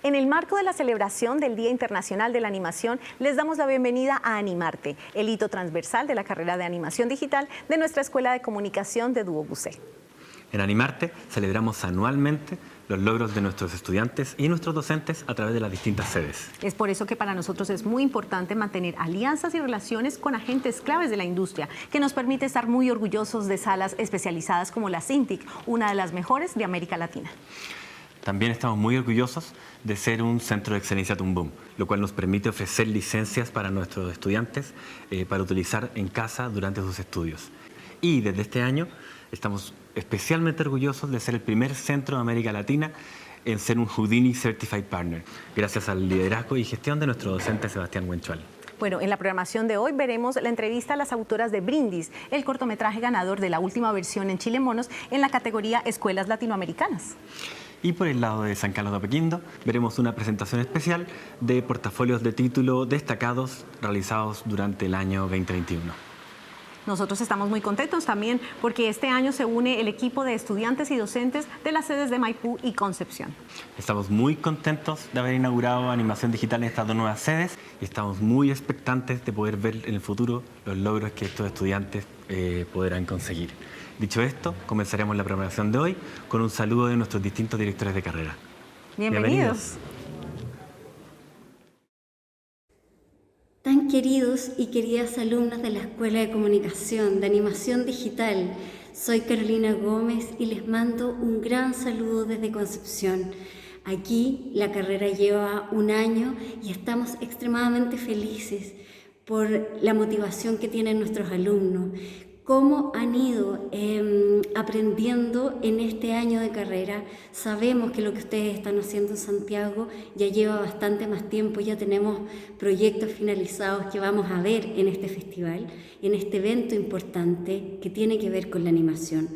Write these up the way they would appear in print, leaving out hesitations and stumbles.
En el marco de la celebración del Día Internacional de la Animación, les damos la bienvenida a Animarte, el hito transversal de la carrera de animación digital de nuestra Escuela de Comunicación de Duo Bucé. En Animarte celebramos anualmente los logros de nuestros estudiantes y nuestros docentes a través de las distintas sedes. Es por eso que para nosotros es muy importante mantener alianzas y relaciones con agentes claves de la industria, que nos permite estar muy orgullosos de salas especializadas como la CINTIC, una de las mejores de América Latina. También estamos muy orgullosos de ser un centro de excelencia Toon Boom, lo cual nos permite ofrecer licencias para nuestros estudiantes para utilizar en casa durante sus estudios. Y desde este año estamos especialmente orgullosos de ser el primer centro de América Latina en ser un Houdini Certified Partner, gracias al liderazgo y gestión de nuestro docente Sebastián Huenchual. Bueno, en la programación de hoy veremos la entrevista a las autoras de Brindis, el cortometraje ganador de la última versión en Chile Monos en la categoría Escuelas Latinoamericanas. Y por el lado de San Carlos de Apoquindo veremos una presentación especial de portafolios de título destacados realizados durante el año 2021. Nosotros estamos muy contentos también porque este año se une el equipo de estudiantes y docentes de las sedes de Maipú y Concepción. Estamos muy contentos de haber inaugurado animación digital en estas dos nuevas sedes y estamos muy expectantes de poder ver en el futuro los logros que estos estudiantes podrán conseguir. Dicho esto, comenzaremos la programación de hoy con un saludo de nuestros distintos directores de carrera. Bienvenidos. Tan queridos y queridas alumnas de la Escuela de Comunicación de Animación Digital, soy Carolina Gómez y les mando un gran saludo desde Concepción. Aquí la carrera lleva un año y estamos extremadamente felices por la motivación que tienen nuestros alumnos, cómo han ido aprendiendo en este año de carrera. Sabemos que lo que ustedes están haciendo en Santiago ya lleva bastante más tiempo, ya tenemos proyectos finalizados que vamos a ver en este festival, en este evento importante que tiene que ver con la animación.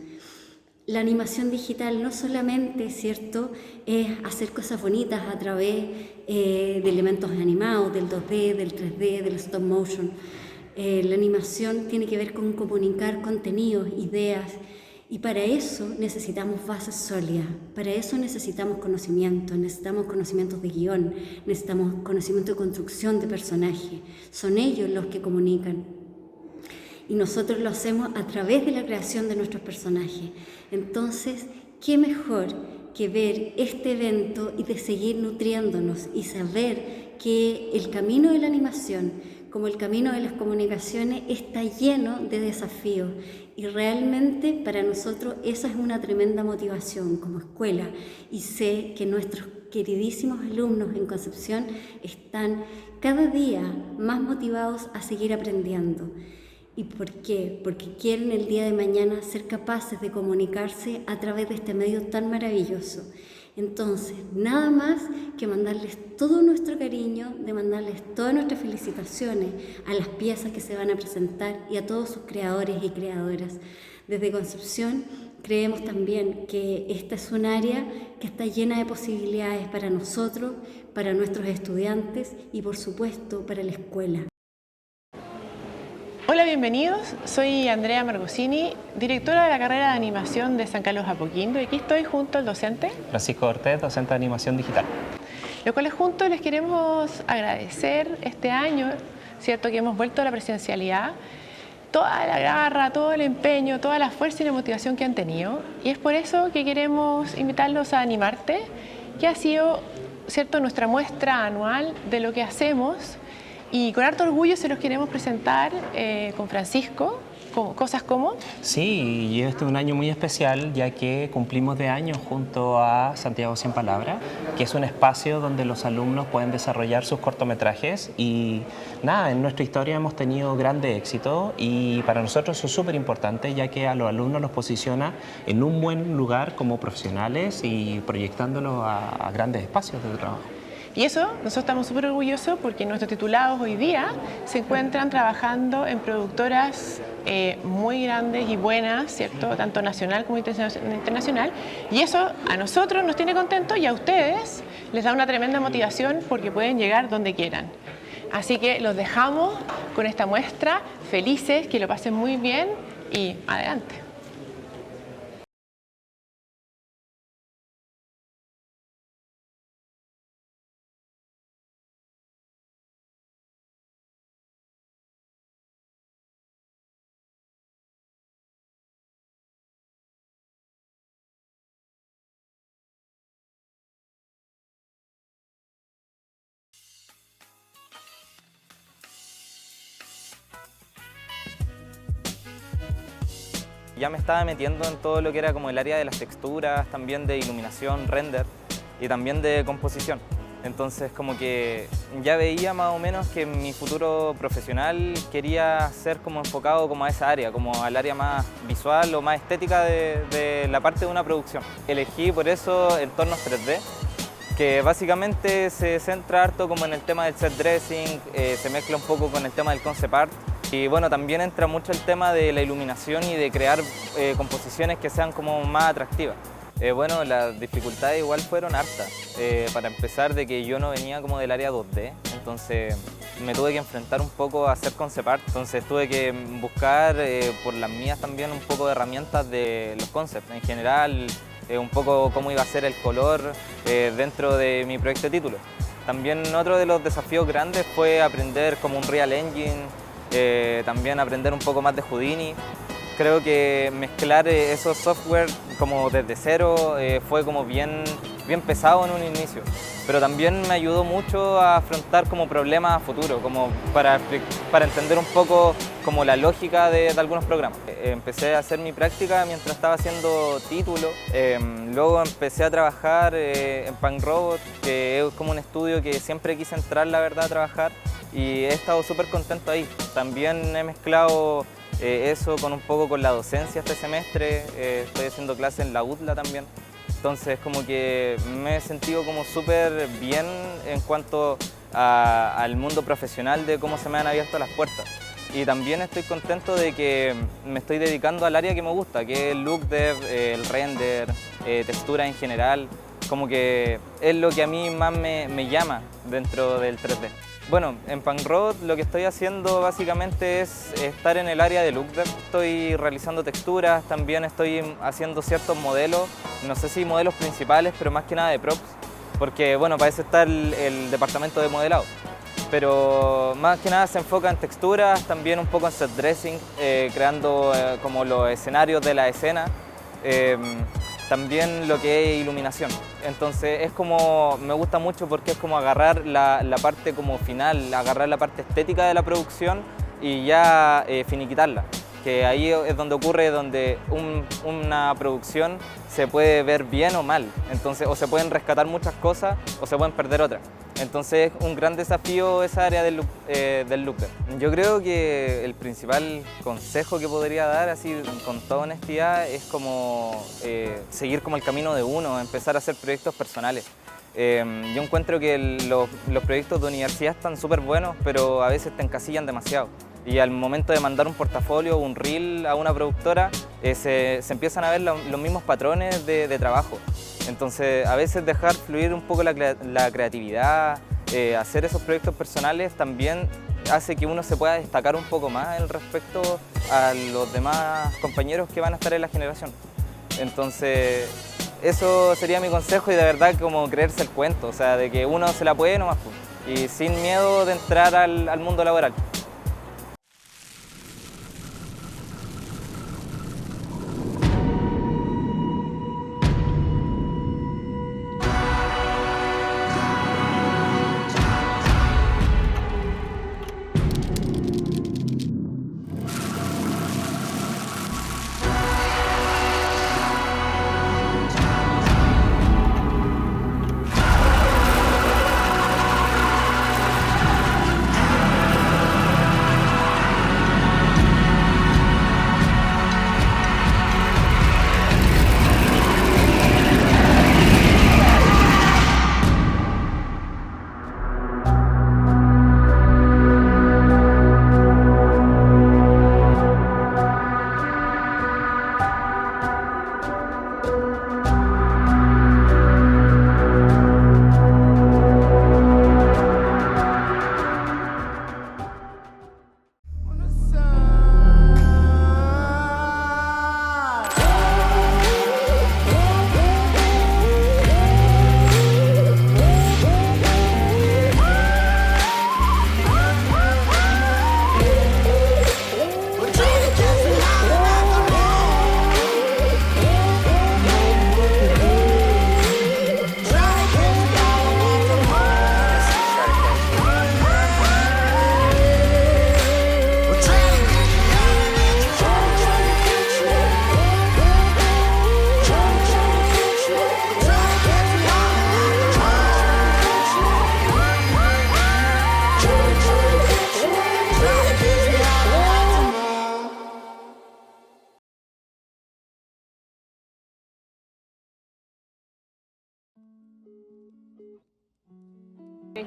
La animación digital no solamente, ¿cierto?, es hacer cosas bonitas a través de elementos animados, del 2D, del 3D, del stop motion. La animación tiene que ver con comunicar contenidos, ideas, y para eso necesitamos bases sólidas, para eso necesitamos conocimientos de guión, necesitamos conocimiento de construcción de personajes. Son ellos los que comunican y nosotros lo hacemos a través de la creación de nuestros personajes. Entonces, ¿qué mejor que ver este evento y de seguir nutriéndonos y saber que el camino de la animación, como el camino de las comunicaciones, está lleno de desafíos y realmente para nosotros esa es una tremenda motivación como escuela, y sé que nuestros queridísimos alumnos en Concepción están cada día más motivados a seguir aprendiendo. ¿Y por qué? Porque quieren el día de mañana ser capaces de comunicarse a través de este medio tan maravilloso. Entonces, nada más que mandarles todo nuestro cariño, de mandarles todas nuestras felicitaciones a las piezas que se van a presentar y a todos sus creadores y creadoras. Desde Concepción creemos también que esta es un área que está llena de posibilidades para nosotros, para nuestros estudiantes y por supuesto para la escuela. Hola, bienvenidos. Soy Andrea Margosini, directora de la carrera de animación de San Carlos Apoquindo, y aquí estoy junto al docente Francisco Ortiz, docente de animación digital. Los cuales juntos les queremos agradecer este año, ¿cierto?, que hemos vuelto a la presencialidad, toda la garra, todo el empeño, toda la fuerza y la motivación que han tenido, y es por eso que queremos invitarlos a Animarte, que ha sido, ¿cierto?, nuestra muestra anual de lo que hacemos. Y con harto orgullo se los queremos presentar con Francisco, cosas como... Sí, y este es un año muy especial ya que cumplimos de año junto a Santiago 100 Palabras, que es un espacio donde los alumnos pueden desarrollar sus cortometrajes y nada, en nuestra historia hemos tenido grande éxito y para nosotros eso es súper importante ya que a los alumnos los posiciona en un buen lugar como profesionales y proyectándolos a grandes espacios de trabajo. Y eso, nosotros estamos súper orgullosos porque nuestros titulados hoy día se encuentran trabajando en productoras muy grandes y buenas, ¿cierto?, tanto nacional como internacional. Y eso a nosotros nos tiene contentos y a ustedes les da una tremenda motivación porque pueden llegar donde quieran. Así que los dejamos con esta muestra, felices, que lo pasen muy bien y adelante. Ya me estaba metiendo en todo lo que era como el área de las texturas, también de iluminación, render y también de composición. Entonces como que ya veía más o menos que mi futuro profesional quería ser como enfocado como a esa área, como al área más visual o más estética de la parte de una producción. Elegí por eso entornos 3D, que básicamente se centra harto como en el tema del set dressing, se mezcla un poco con el tema del concept art y bueno, también entra mucho el tema de la iluminación y de crear composiciones que sean como más atractivas. Bueno, las dificultades igual fueron hartas. Para empezar, de que yo no venía como del área 2D, entonces me tuve que enfrentar un poco a hacer concept art, entonces tuve que buscar por las mías también un poco de herramientas de los concepts en general, un poco cómo iba a ser el color dentro de mi proyecto de título. También otro de los desafíos grandes fue aprender como un Real Engine, también aprender un poco más de Houdini. Creo que mezclar esos software como desde cero fue como bien pesado en un inicio, pero también me ayudó mucho a afrontar como problemas a futuro, como para entender un poco como la lógica de algunos programas. Empecé a hacer mi práctica mientras estaba haciendo título, luego empecé a trabajar en Punk Robot, que es como un estudio que siempre quise entrar, la verdad, a trabajar, y he estado súper contento ahí. También he mezclado eso con un poco con la docencia este semestre, estoy haciendo clases en la UDLA también, entonces como que me he sentido como súper bien en cuanto al mundo profesional de cómo se me han abierto las puertas. Y también estoy contento de que me estoy dedicando al área que me gusta, que es el look dev, el render, textura en general, como que es lo que a mí más me llama dentro del 3D. Bueno, en Punk Robot lo que estoy haciendo básicamente es estar en el área de look dev. Estoy realizando texturas, también estoy haciendo ciertos modelos, no sé si modelos principales, pero más que nada de props, porque bueno, para eso está el departamento de modelado. Pero más que nada se enfoca en texturas, también un poco en set dressing, creando como los escenarios de la escena. También lo que es iluminación. Entonces es como, me gusta mucho porque es como agarrar la parte como final, agarrar la parte estética de la producción y ya finiquitarla. Que ahí es donde ocurre, donde una producción se puede ver bien o mal. Entonces, o se pueden rescatar muchas cosas o se pueden perder otras. Entonces es un gran desafío esa área del looker. Yo creo que el principal consejo que podría dar, así con toda honestidad, es como seguir como el camino de uno, empezar a hacer proyectos personales. Yo encuentro que los proyectos de universidad están súper buenos, pero a veces te encasillan demasiado. Y al momento de mandar un portafolio o un reel a una productora, se empiezan a ver los mismos patrones de trabajo. Entonces, a veces dejar fluir un poco la creatividad, hacer esos proyectos personales también hace que uno se pueda destacar un poco más respecto a los demás compañeros que van a estar en la generación. Entonces, eso sería mi consejo y de verdad como creerse el cuento, o sea, de que uno se la puede nomás, y sin miedo de entrar al mundo laboral.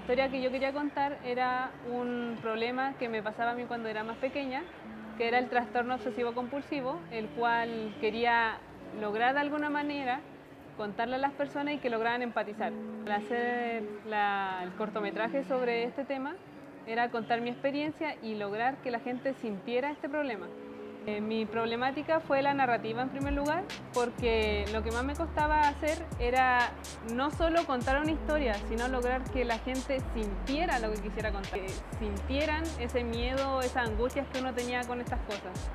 historia que yo quería contar era un problema que me pasaba a mí cuando era más pequeña, que era el trastorno obsesivo compulsivo, el cual quería lograr de alguna manera contarle a las personas y que lograran empatizar. Al hacer el cortometraje sobre este tema era contar mi experiencia y lograr que la gente sintiera este problema. Mi problemática fue la narrativa en primer lugar, porque lo que más me costaba hacer era no solo contar una historia, sino lograr que la gente sintiera lo que quisiera contar, que sintieran ese miedo, esas angustias que uno tenía con estas cosas.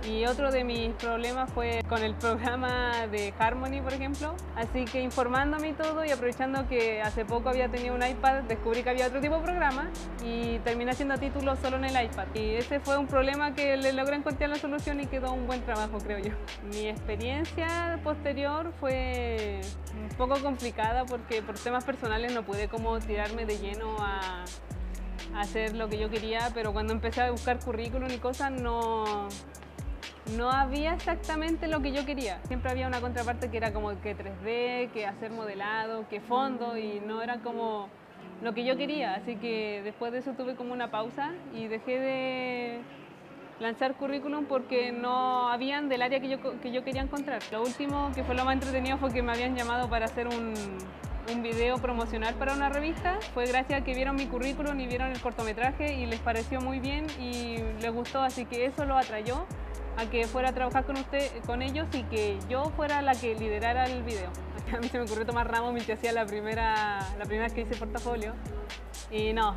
Y otro de mis problemas fue con el programa de Harmony, por ejemplo. Así que informándome y todo y aprovechando que hace poco había tenido un iPad, descubrí que había otro tipo de programa y terminé haciendo títulos solo en el iPad. Y ese fue un problema que le logré encontrar la solución y quedó un buen trabajo, creo yo. Mi experiencia posterior fue un poco complicada porque por temas personales no pude como tirarme de lleno a hacer lo que yo quería, pero cuando empecé a buscar currículum y cosas no había exactamente lo que yo quería. Siempre había una contraparte que era como que 3D, que hacer modelado, que fondo, y no era como lo que yo quería. Así que después de eso tuve como una pausa y dejé de lanzar currículum porque no habían del área que yo quería encontrar. Lo último, que fue lo más entretenido, fue que me habían llamado para hacer un video promocional para una revista. Fue gracias a que vieron mi currículum y vieron el cortometraje y les pareció muy bien y les gustó, así que eso lo atrayó a que fuera a trabajar con ellos y que yo fuera la que liderara el video. A mí se me ocurrió tomar ramo mientras hacía la primera vez que hice portafolio y no,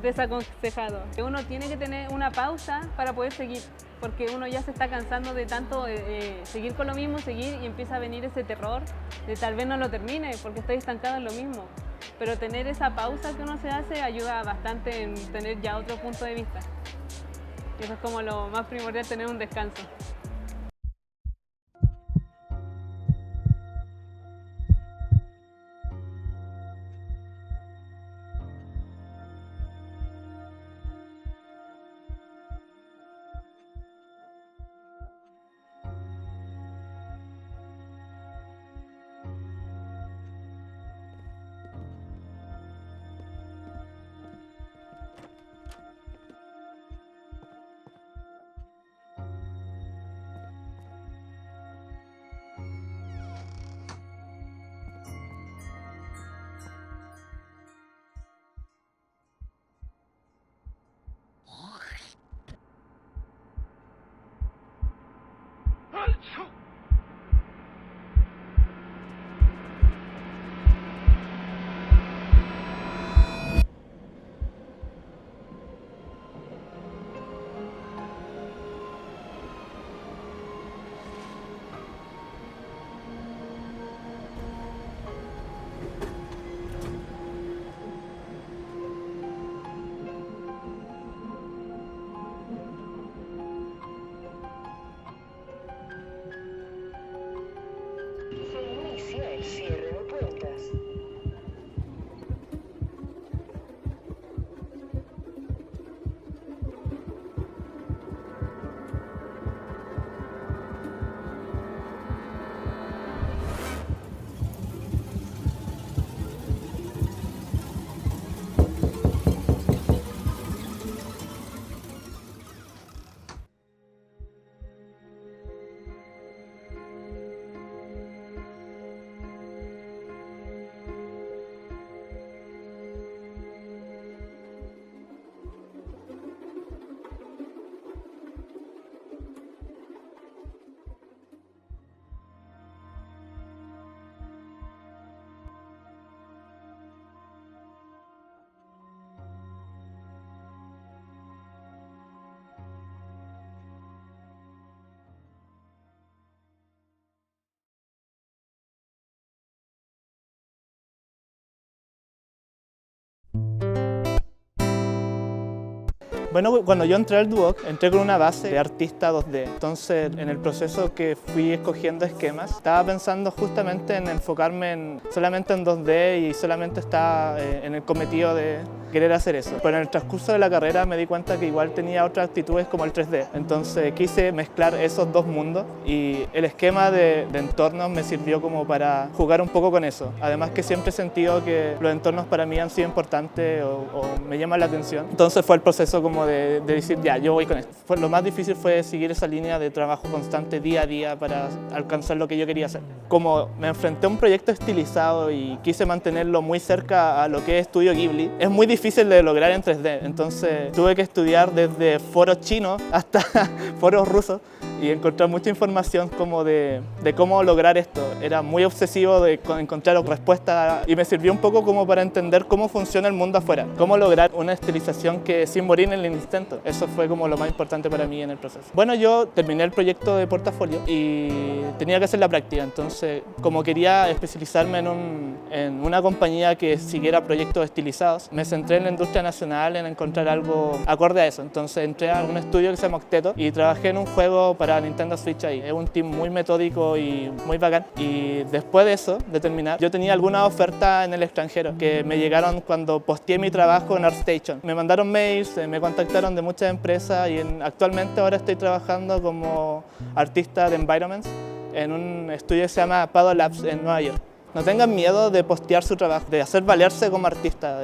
desaconsejado. Uno tiene que tener una pausa para poder seguir, porque uno ya se está cansando de tanto seguir con lo mismo, y empieza a venir ese terror de tal vez no lo termine porque estoy estancado en lo mismo. Pero tener esa pausa que uno se hace ayuda bastante en tener ya otro punto de vista. Y eso es como lo más primordial, tener un descanso. Bueno, cuando yo entré al Duoc, entré con una base de artista 2D. Entonces, en el proceso que fui escogiendo esquemas, estaba pensando justamente en enfocarme solamente en 2D y solamente estaba en el cometido de querer hacer eso. Pero en el transcurso de la carrera me di cuenta que igual tenía otras actitudes como el 3D. Entonces quise mezclar esos dos mundos y el esquema de entornos me sirvió como para jugar un poco con eso. Además que siempre he sentido que los entornos para mí han sido importantes o me llaman la atención. Entonces fue el proceso como de decir, ya, yo voy con esto. Lo más difícil fue seguir esa línea de trabajo constante día a día para alcanzar lo que yo quería hacer. Como me enfrenté a un proyecto estilizado y quise mantenerlo muy cerca a lo que es Estudio Ghibli, es muy difícil de lograr en 3D. Entonces tuve que estudiar desde foros chinos hasta foros rusos y encontrar mucha información como de cómo lograr esto. Era muy obsesivo de encontrar respuestas y me sirvió un poco como para entender cómo funciona el mundo afuera, cómo lograr una estilización que sin morir en el intento. Eso fue como lo más importante para mí en el proceso. Bueno, yo terminé el proyecto de portafolio y tenía que hacer la práctica, entonces como quería especializarme en una compañía que siguiera proyectos estilizados, me centré en la industria nacional en encontrar algo acorde a eso. Entonces entré a un estudio que se llama Octeto y trabajé en un juego para Nintendo Switch ahí. Es un team muy metódico y muy bacán. Y después de eso, de terminar, yo tenía algunas ofertas en el extranjero que me llegaron cuando posteé mi trabajo en ArtStation. Me mandaron mails, me contactaron de muchas empresas y actualmente ahora estoy trabajando como artista de environments en un estudio que se llama Paddle Labs en Nueva York. No tengan miedo de postear su trabajo, de hacer valerse como artista.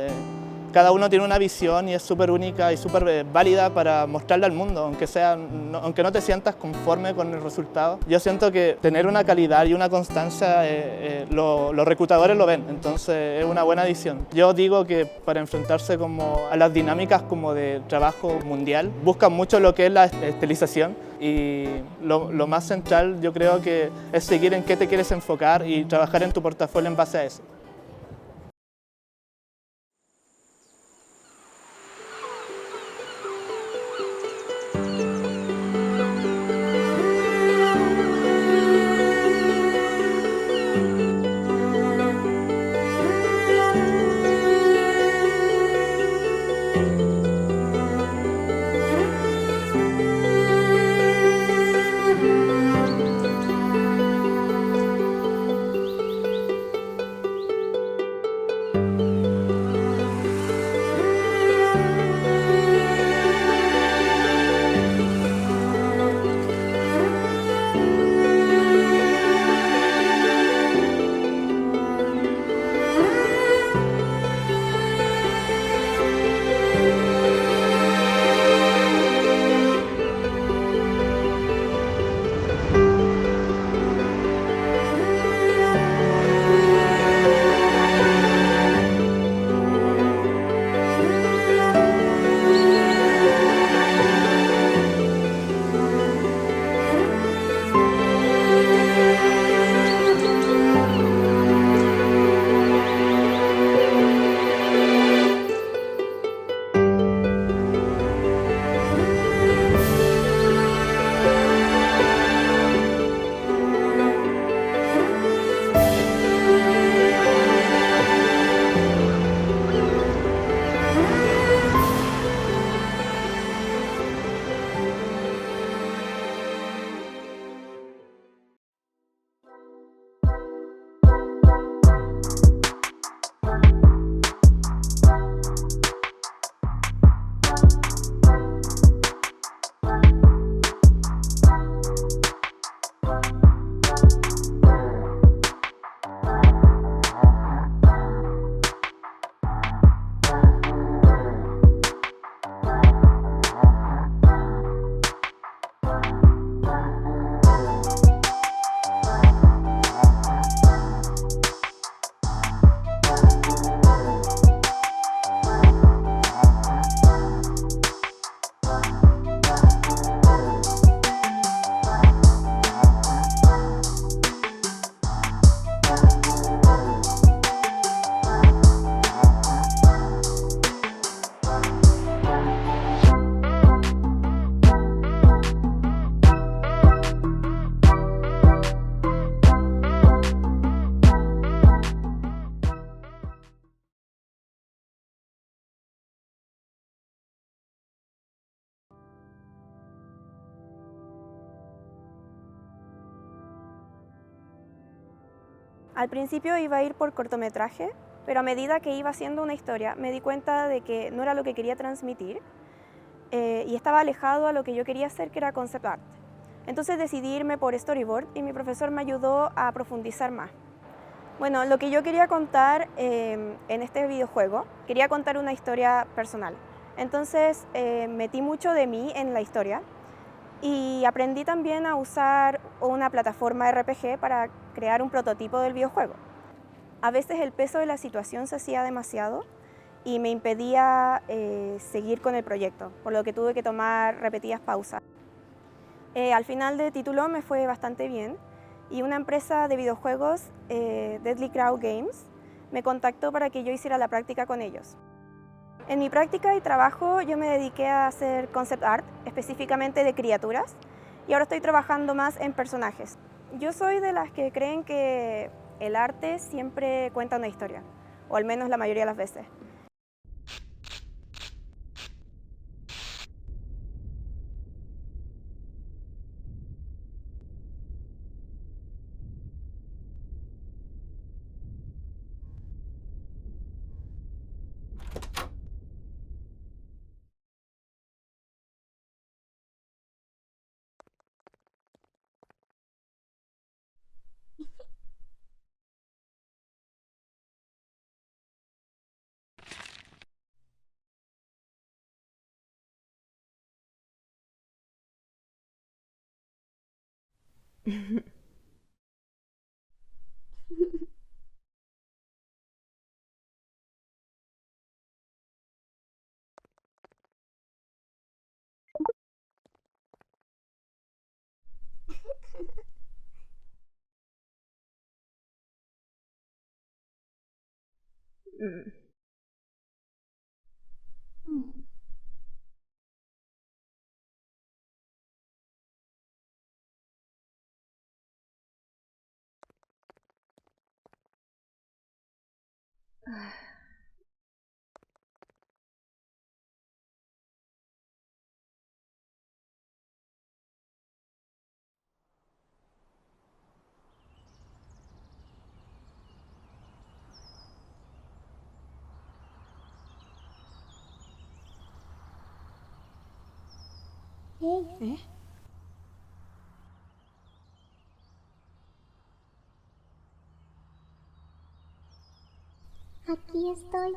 Cada uno tiene una visión y es súper única y súper válida para mostrarla al mundo, aunque no te sientas conforme con el resultado. Yo siento que tener una calidad y una constancia, los reclutadores lo ven, entonces es una buena adición. Yo digo que para enfrentarse como a las dinámicas como de trabajo mundial, buscan mucho lo que es la estilización y lo más central yo creo que es seguir en qué te quieres enfocar y trabajar en tu portafolio en base a eso. Al principio iba a ir por cortometraje, pero a medida que iba haciendo una historia me di cuenta de que no era lo que quería transmitir y estaba alejado a lo que yo quería hacer, que era concept art. Entonces decidí irme por storyboard y mi profesor me ayudó a profundizar más. Bueno, lo que yo quería contar en este videojuego, quería contar una historia personal. Entonces metí mucho de mí en la historia y aprendí también a usar una plataforma RPG para crear un prototipo del videojuego. A veces el peso de la situación se hacía demasiado y me impedía seguir con el proyecto, por lo que tuve que tomar repetidas pausas. Al final del título me fue bastante bien y una empresa de videojuegos, Deadly Crow Games, me contactó para que yo hiciera la práctica con ellos. En mi práctica y trabajo yo me dediqué a hacer concept art, específicamente de criaturas, y ahora estoy trabajando más en personajes. Yo soy de las que creen que el arte siempre cuenta una historia, o al menos la mayoría de las veces. Aquí estoy.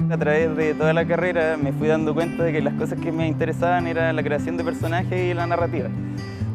A través de toda la carrera me fui dando cuenta de que las cosas que me interesaban era la creación de personajes y la narrativa.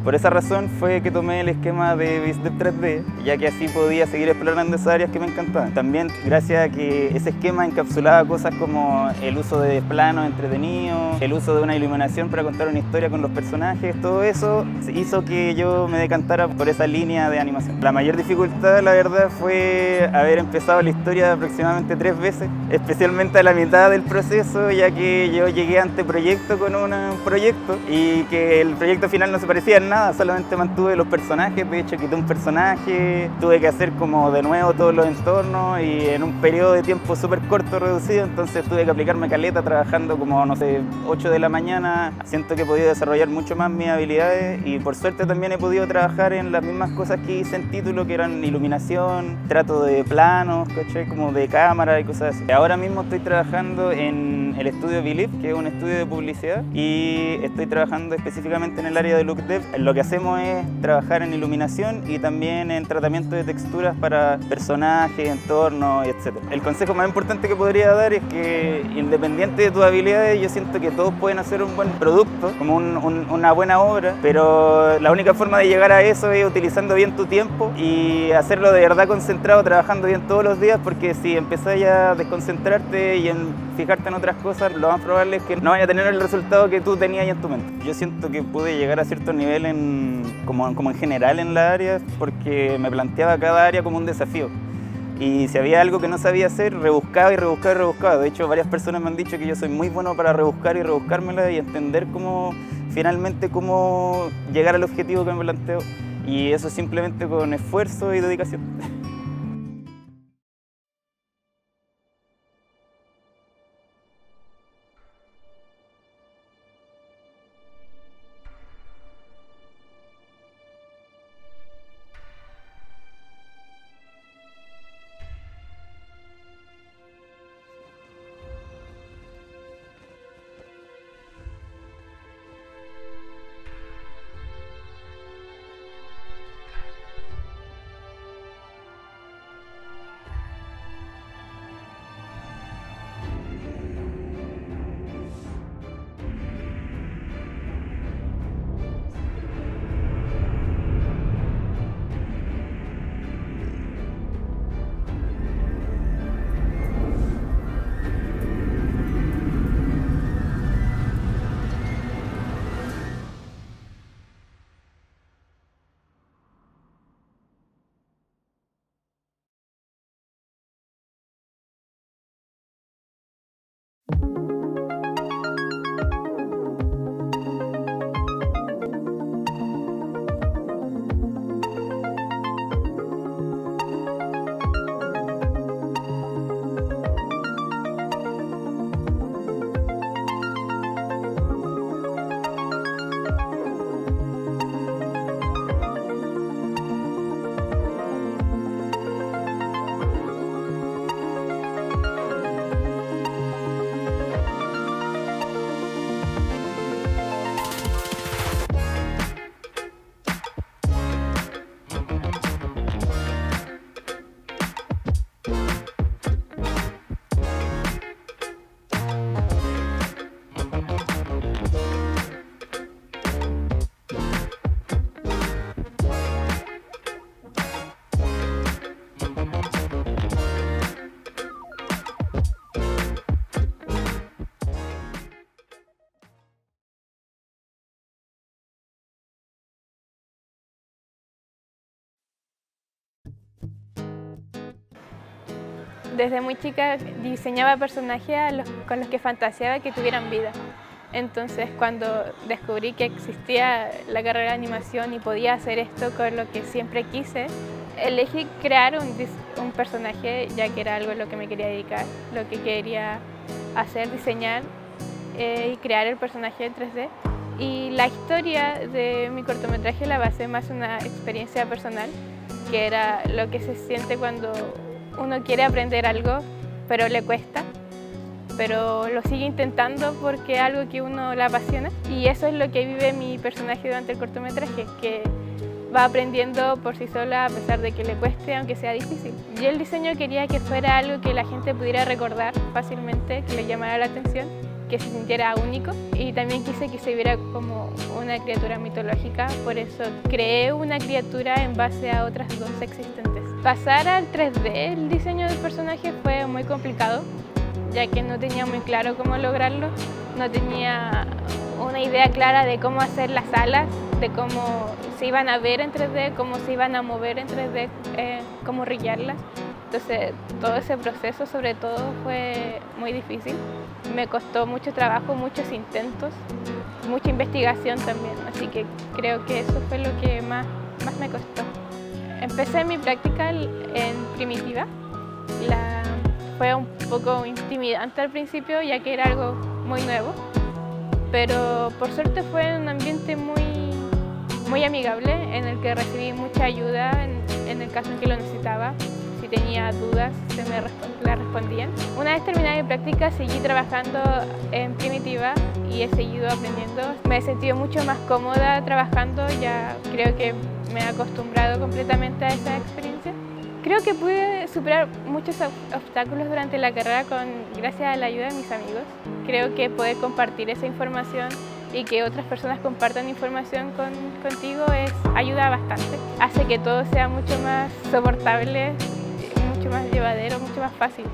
Por esa razón fue que tomé el esquema de BizDev 3D, ya que así podía seguir explorando esas áreas que me encantaban. También gracias a que ese esquema encapsulaba cosas como el uso de planos entretenidos, el uso de una iluminación para contar una historia con los personajes, todo eso hizo que yo me decantara por esa línea de animación. La mayor dificultad, la verdad, fue haber empezado la historia aproximadamente 3 veces, especialmente a la mitad del proceso, ya que yo llegué ante proyecto con un proyecto y que el proyecto final no se parecía en nada, solamente mantuve los personajes, de hecho quité un personaje, tuve que hacer como de nuevo todos los entornos y en un periodo de tiempo súper corto, reducido, entonces tuve que aplicarme caleta trabajando como, no sé, 8 de la mañana. Siento que he podido desarrollar mucho más mis habilidades y por suerte también he podido trabajar en las mismas cosas que hice en título, que eran iluminación, trato de planos, ¿cachai? Como de cámara y cosas así. Ahora mismo estoy trabajando en el estudio Believe, que es un estudio de publicidad, y estoy trabajando específicamente en el área de look dev. Lo que hacemos es trabajar en iluminación y también en tratamiento de texturas para personajes, entornos, etc. El consejo más importante que podría dar es que, independiente de tus habilidades, yo siento que todos pueden hacer un buen producto, como una buena obra, pero la única forma de llegar a eso es utilizando bien tu tiempo y hacerlo de verdad concentrado, trabajando bien todos los días, porque si empezás ya a desconcentrarte y en fijarte en otras cosas, lo más probable es que no vaya a tener el resultado que tú tenías ahí en tu mente. Yo siento que pude llegar a cierto nivel como en general en la área, porque me planteaba cada área como un desafío. Y si había algo que no sabía hacer, rebuscaba y rebuscaba y rebuscaba. De hecho, varias personas me han dicho que yo soy muy bueno para rebuscar y rebuscármela y entender finalmente cómo llegar al objetivo que me planteo. Y eso simplemente con esfuerzo y dedicación. Desde muy chica diseñaba personajes con los que fantaseaba que tuvieran vida. Entonces, cuando descubrí que existía la carrera de animación y podía hacer esto con lo que siempre quise, elegí crear un personaje, ya que era algo a lo que me quería dedicar, lo que quería hacer, diseñar y crear el personaje en 3D. Y la historia de mi cortometraje la basé más en una experiencia personal, que era lo que se siente cuando uno quiere aprender algo, pero le cuesta, pero lo sigue intentando porque es algo que uno le apasiona. Y eso es lo que vive mi personaje durante el cortometraje, que va aprendiendo por sí sola a pesar de que le cueste, aunque sea difícil. Yo el diseño quería que fuera algo que la gente pudiera recordar fácilmente, que le llamara la atención, que se sintiera único, y también quise que se viera como una criatura mitológica, por eso creé una criatura en base a otras dos existentes. Pasar al 3D el diseño del personaje fue muy complicado, ya que no tenía muy claro cómo lograrlo, no tenía una idea clara de cómo hacer las alas, de cómo se iban a ver en 3D, cómo se iban a mover en 3D, cómo rillarlas. Entonces, todo ese proceso, sobre todo, fue muy difícil. Me costó mucho trabajo, muchos intentos, mucha investigación también, así que creo que eso fue lo que más me costó. Empecé mi práctica en primitiva. Fue un poco intimidante al principio, ya que era algo muy nuevo, pero por suerte fue un ambiente muy amigable, en el que recibí mucha ayuda en el caso en que lo necesitaba. Si tenía dudas, la respondían. Una vez terminada mi práctica, seguí trabajando en primitiva y he seguido aprendiendo. Me he sentido mucho más cómoda trabajando, ya creo que me he acostumbrado completamente a esa experiencia. Creo que pude superar muchos obstáculos durante la carrera gracias a la ayuda de mis amigos. Creo que poder compartir esa información y que otras personas compartan información contigo ayuda bastante. Hace que todo sea mucho más soportable, mucho más llevadero, mucho más fácil.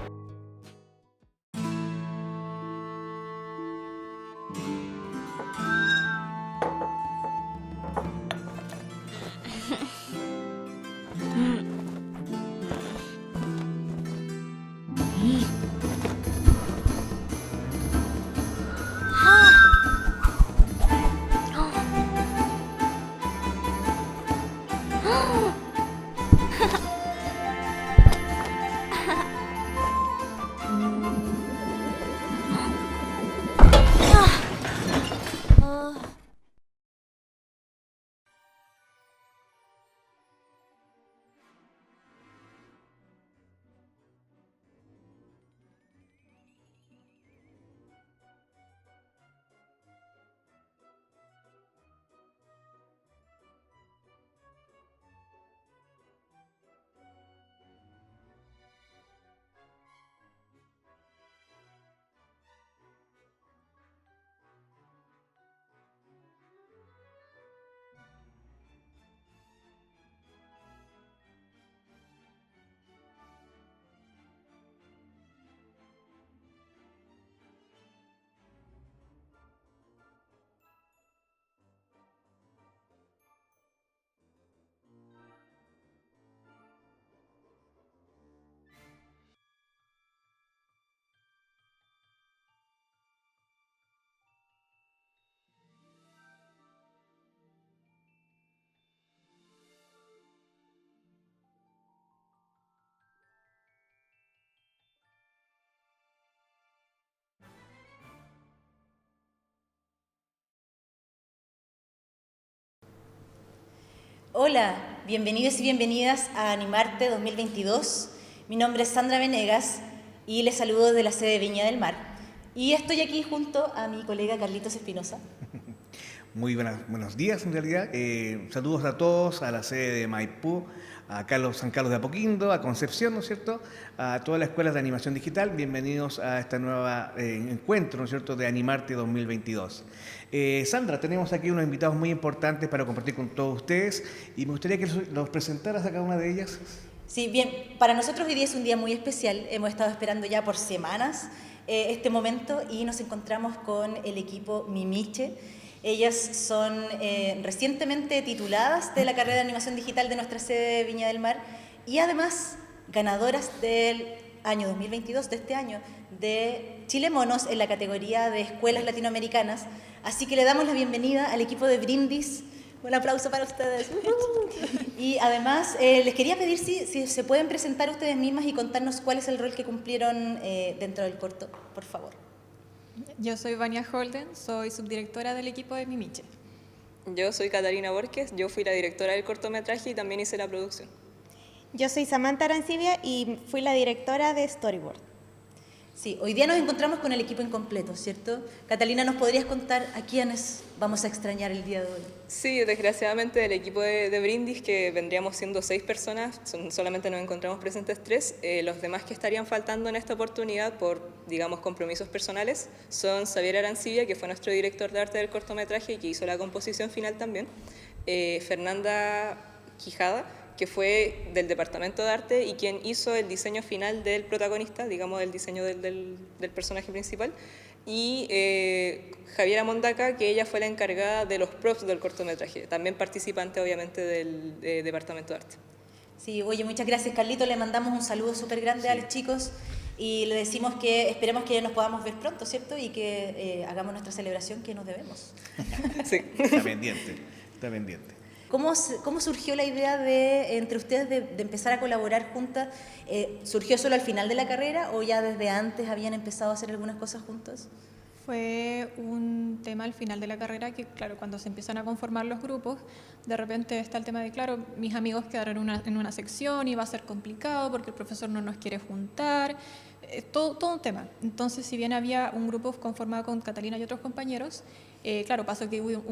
Hola, bienvenidos y bienvenidas a Animarte 2022. Mi nombre es Sandra Venegas y les saludo de la sede de Viña del Mar. Y estoy aquí junto a mi colega Carlitos Espinosa. Muy buenos días, en realidad. Saludos a todos, a la sede de Maipú, a San Carlos de Apoquindo, a Concepción, ¿no es cierto?, a todas las escuelas de animación digital. Bienvenidos a este nuevo encuentro, ¿no es cierto?, de Animarte 2022. Sandra, tenemos aquí unos invitados muy importantes para compartir con todos ustedes y me gustaría que los presentaras a cada una de ellas. Sí, bien, para nosotros hoy día es un día muy especial. Hemos estado esperando ya por semanas este momento y nos encontramos con el equipo Mimiche. Ellas son recientemente tituladas de la carrera de animación digital de nuestra sede de Viña del Mar y además ganadoras del año 2022, de este año, de Chile Monos en la categoría de escuelas latinoamericanas. Así que le damos la bienvenida al equipo de Brindis. Un aplauso para ustedes. Y además les quería pedir si se pueden presentar ustedes mismas y contarnos cuál es el rol que cumplieron dentro del corto, por favor. Yo soy Vania Holden, soy subdirectora del equipo de Mimiche. Yo soy Catarina Borges, yo fui la directora del cortometraje y también hice la producción. Yo soy Samantha Arancibia y fui la directora de Storyboard. Sí, hoy día nos encontramos con el equipo incompleto, ¿cierto? Catalina, ¿nos podrías contar a quiénes vamos a extrañar el día de hoy? Sí, desgraciadamente del equipo de Brindis, que vendríamos siendo 6 personas, solamente nos encontramos presentes 3. Los demás que estarían faltando en esta oportunidad por, digamos, compromisos personales son Xavier Arancibia, que fue nuestro director de arte del cortometraje y que hizo la composición final también, Fernanda Quijada, que fue del departamento de arte y quien hizo el diseño final del protagonista, digamos el diseño del personaje principal, y Javiera Mondaca, que ella fue la encargada de los props del cortometraje, también participante obviamente del departamento de arte. Sí, oye, muchas gracias Carlito, le mandamos un saludo súper grande a los chicos y le decimos que esperemos que nos podamos ver pronto, ¿cierto? Y que hagamos nuestra celebración que nos debemos. Sí. Está pendiente, está pendiente. ¿Cómo surgió la idea entre ustedes de empezar a colaborar juntas? ¿Surgió solo al final de la carrera o ya desde antes habían empezado a hacer algunas cosas juntas? Fue un tema al final de la carrera que, claro, cuando se empiezan a conformar los grupos, de repente está el tema de, claro, mis amigos quedaron en una sección y va a ser complicado porque el profesor no nos quiere juntar, todo un tema. Entonces, si bien había un grupo conformado con Catalina y otros compañeros, claro, pasó que hubo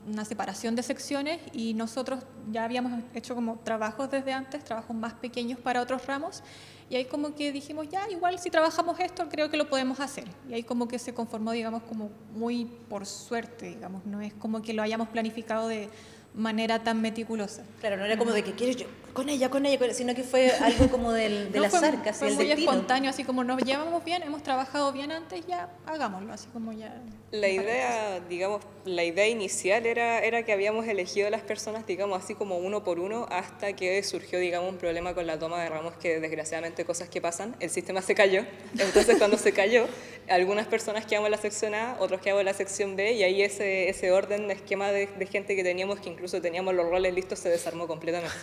una separación de secciones y nosotros ya habíamos hecho como trabajos desde antes, trabajos más pequeños para otros ramos, y ahí como que dijimos, ya, igual si trabajamos esto, creo que lo podemos hacer. Y ahí como que se conformó, digamos, como muy por suerte, digamos, no es como que lo hayamos planificado de manera tan meticulosa. Claro, no era como de que quiero yo con ella, sino que fue algo como del azar, casi fue el muy destino. espontáneo, así como nos llevamos bien, hemos trabajado bien antes, ya hagámoslo, así como ya. La idea, digamos, la idea inicial era que habíamos elegido a las personas, digamos, así como uno por uno, hasta que surgió, digamos, un problema con la toma de ramos, que desgraciadamente cosas que pasan, el sistema se cayó. Entonces, cuando se cayó, algunas personas quedamos en la sección A, otros quedamos en la sección B, y ahí ese orden, esquema de gente que teníamos, que incluso teníamos los roles listos, se desarmó completamente.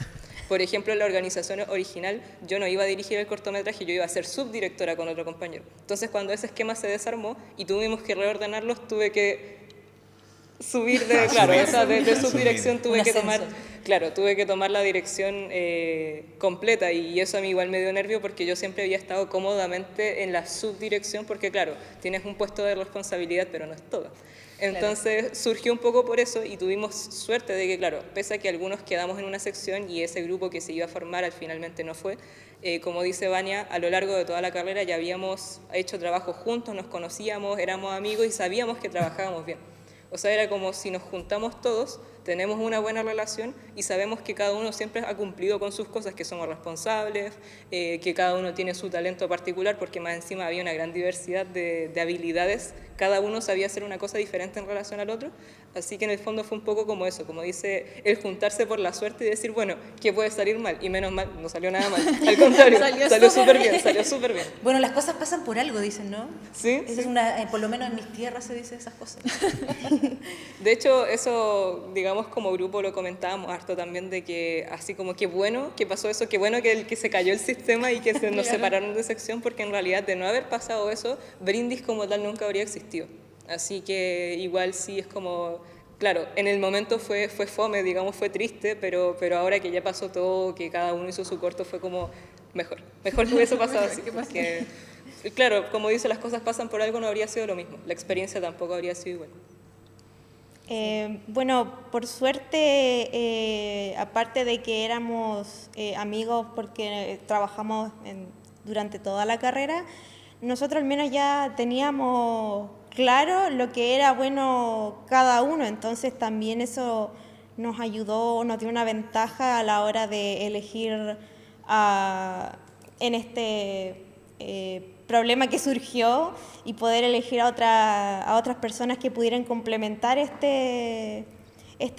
Por ejemplo, en la organización original, yo no iba a dirigir el cortometraje, yo iba a ser subdirectora con otro compañero. Entonces, cuando ese esquema se desarmó y tuvimos que reordenarlos, tuve que subir de subdirección, tuve que tomar la dirección completa, y eso a mí igual me dio nervio porque yo siempre había estado cómodamente en la subdirección porque, claro, tienes un puesto de responsabilidad, pero no es todo. Entonces surgió un poco por eso y tuvimos suerte de que, claro, pese a que algunos quedamos en una sección y ese grupo que se iba a formar finalmente no fue, como dice Vania, a lo largo de toda la carrera ya habíamos hecho trabajo juntos, nos conocíamos, éramos amigos y sabíamos que trabajábamos bien. O sea, era como si nos juntamos todos, tenemos una buena relación y sabemos que cada uno siempre ha cumplido con sus cosas, que somos responsables, que cada uno tiene su talento particular, porque más encima había una gran diversidad de habilidades, cada uno sabía hacer una cosa diferente en relación al otro, así que en el fondo fue un poco como eso, como dice, el juntarse por la suerte y decir, bueno, ¿qué puede salir mal? Y menos mal, no salió nada mal, al contrario, salió súper bien. Bueno, las cosas pasan por algo, dicen, ¿no? Sí. Esa es una, por lo menos en mis tierras se dice esas cosas. De hecho, eso, digamos, como grupo lo comentábamos harto también, de que así como qué bueno que pasó eso, qué bueno que se cayó el sistema y que nos separaron de sección, porque en realidad de no haber pasado eso, Brindis como tal nunca habría existido. Así que igual sí es como, claro, en el momento fue fome, digamos, fue triste, pero ahora que ya pasó todo, que cada uno hizo su corto, fue como mejor que hubiese pasado así, porque, claro, como dice, las cosas pasan por algo, no habría sido lo mismo, la experiencia tampoco habría sido igual. Bueno, por suerte, aparte de que éramos amigos porque trabajamos durante toda la carrera, nosotros al menos ya teníamos claro lo que era bueno cada uno, entonces también eso nos ayudó, nos dio una ventaja a la hora de elegir en este problema que surgió y poder elegir a otras personas que pudieran complementar este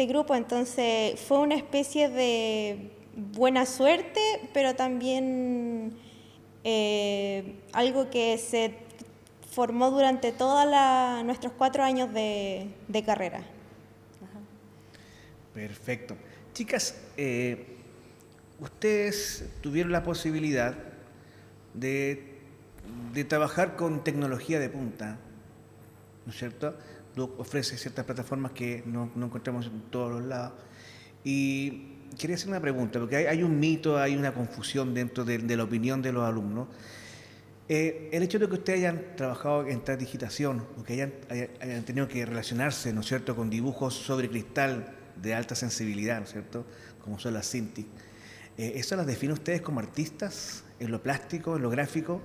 grupo. Entonces fue una especie de buena suerte, pero también algo que se formó durante todos nuestros 4 años de carrera. Perfecto. Chicas, ustedes tuvieron la posibilidad de trabajar con tecnología de punta, ¿no es cierto? Ofrece ciertas plataformas que no encontramos en todos los lados. Y quería hacer una pregunta, porque hay un mito, hay una confusión dentro de la opinión de los alumnos. El hecho de que ustedes hayan trabajado en transdigitación o que hayan tenido que relacionarse, ¿no es cierto?, con dibujos sobre cristal de alta sensibilidad, ¿no es cierto?, como son las Cintiq, ¿eso las define ustedes como artistas en lo plástico, en lo gráfico?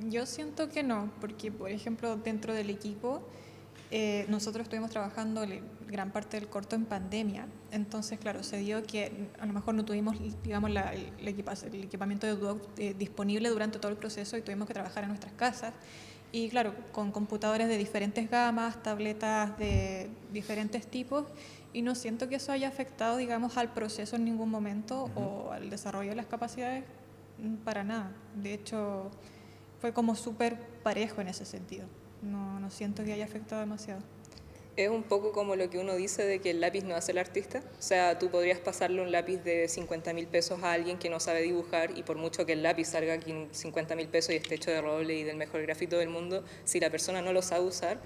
Yo siento que no, porque por ejemplo dentro del equipo nosotros estuvimos trabajando gran parte del corto en pandemia, entonces claro, se dio que a lo mejor no tuvimos, digamos, el equipamiento de Duoc disponible durante todo el proceso y tuvimos que trabajar en nuestras casas y claro, con computadores de diferentes gamas, tabletas de diferentes tipos, y no siento que eso haya afectado, digamos, al proceso en ningún momento o al desarrollo de las capacidades, para nada. De hecho, fue como súper parejo en ese sentido. No siento que haya afectado demasiado. Es un poco como lo que uno dice de que el lápiz no hace el artista. O sea, tú podrías pasarle un lápiz de 50.000 pesos a alguien que no sabe dibujar y por mucho que el lápiz salga aquí 50.000 pesos y esté hecho de roble y del mejor grafito del mundo, si la persona no lo sabe usar,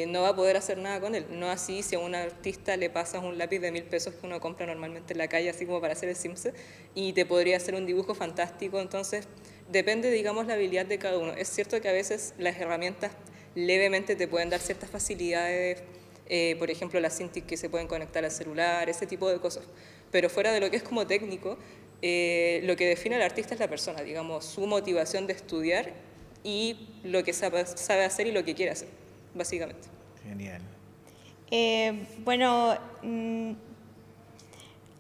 no va a poder hacer nada con él. No así si a un artista le pasas un lápiz de 1.000 pesos que uno compra normalmente en la calle, así como para hacer el Sims, y te podría hacer un dibujo fantástico. Entonces, depende, digamos, la habilidad de cada uno. Es cierto que a veces las herramientas levemente te pueden dar ciertas facilidades, por ejemplo, las Cintiq que se pueden conectar al celular, ese tipo de cosas. Pero fuera de lo que es como técnico, lo que define al artista es la persona, digamos, su motivación de estudiar y lo que sabe hacer y lo que quiere hacer, básicamente. Genial. Bueno,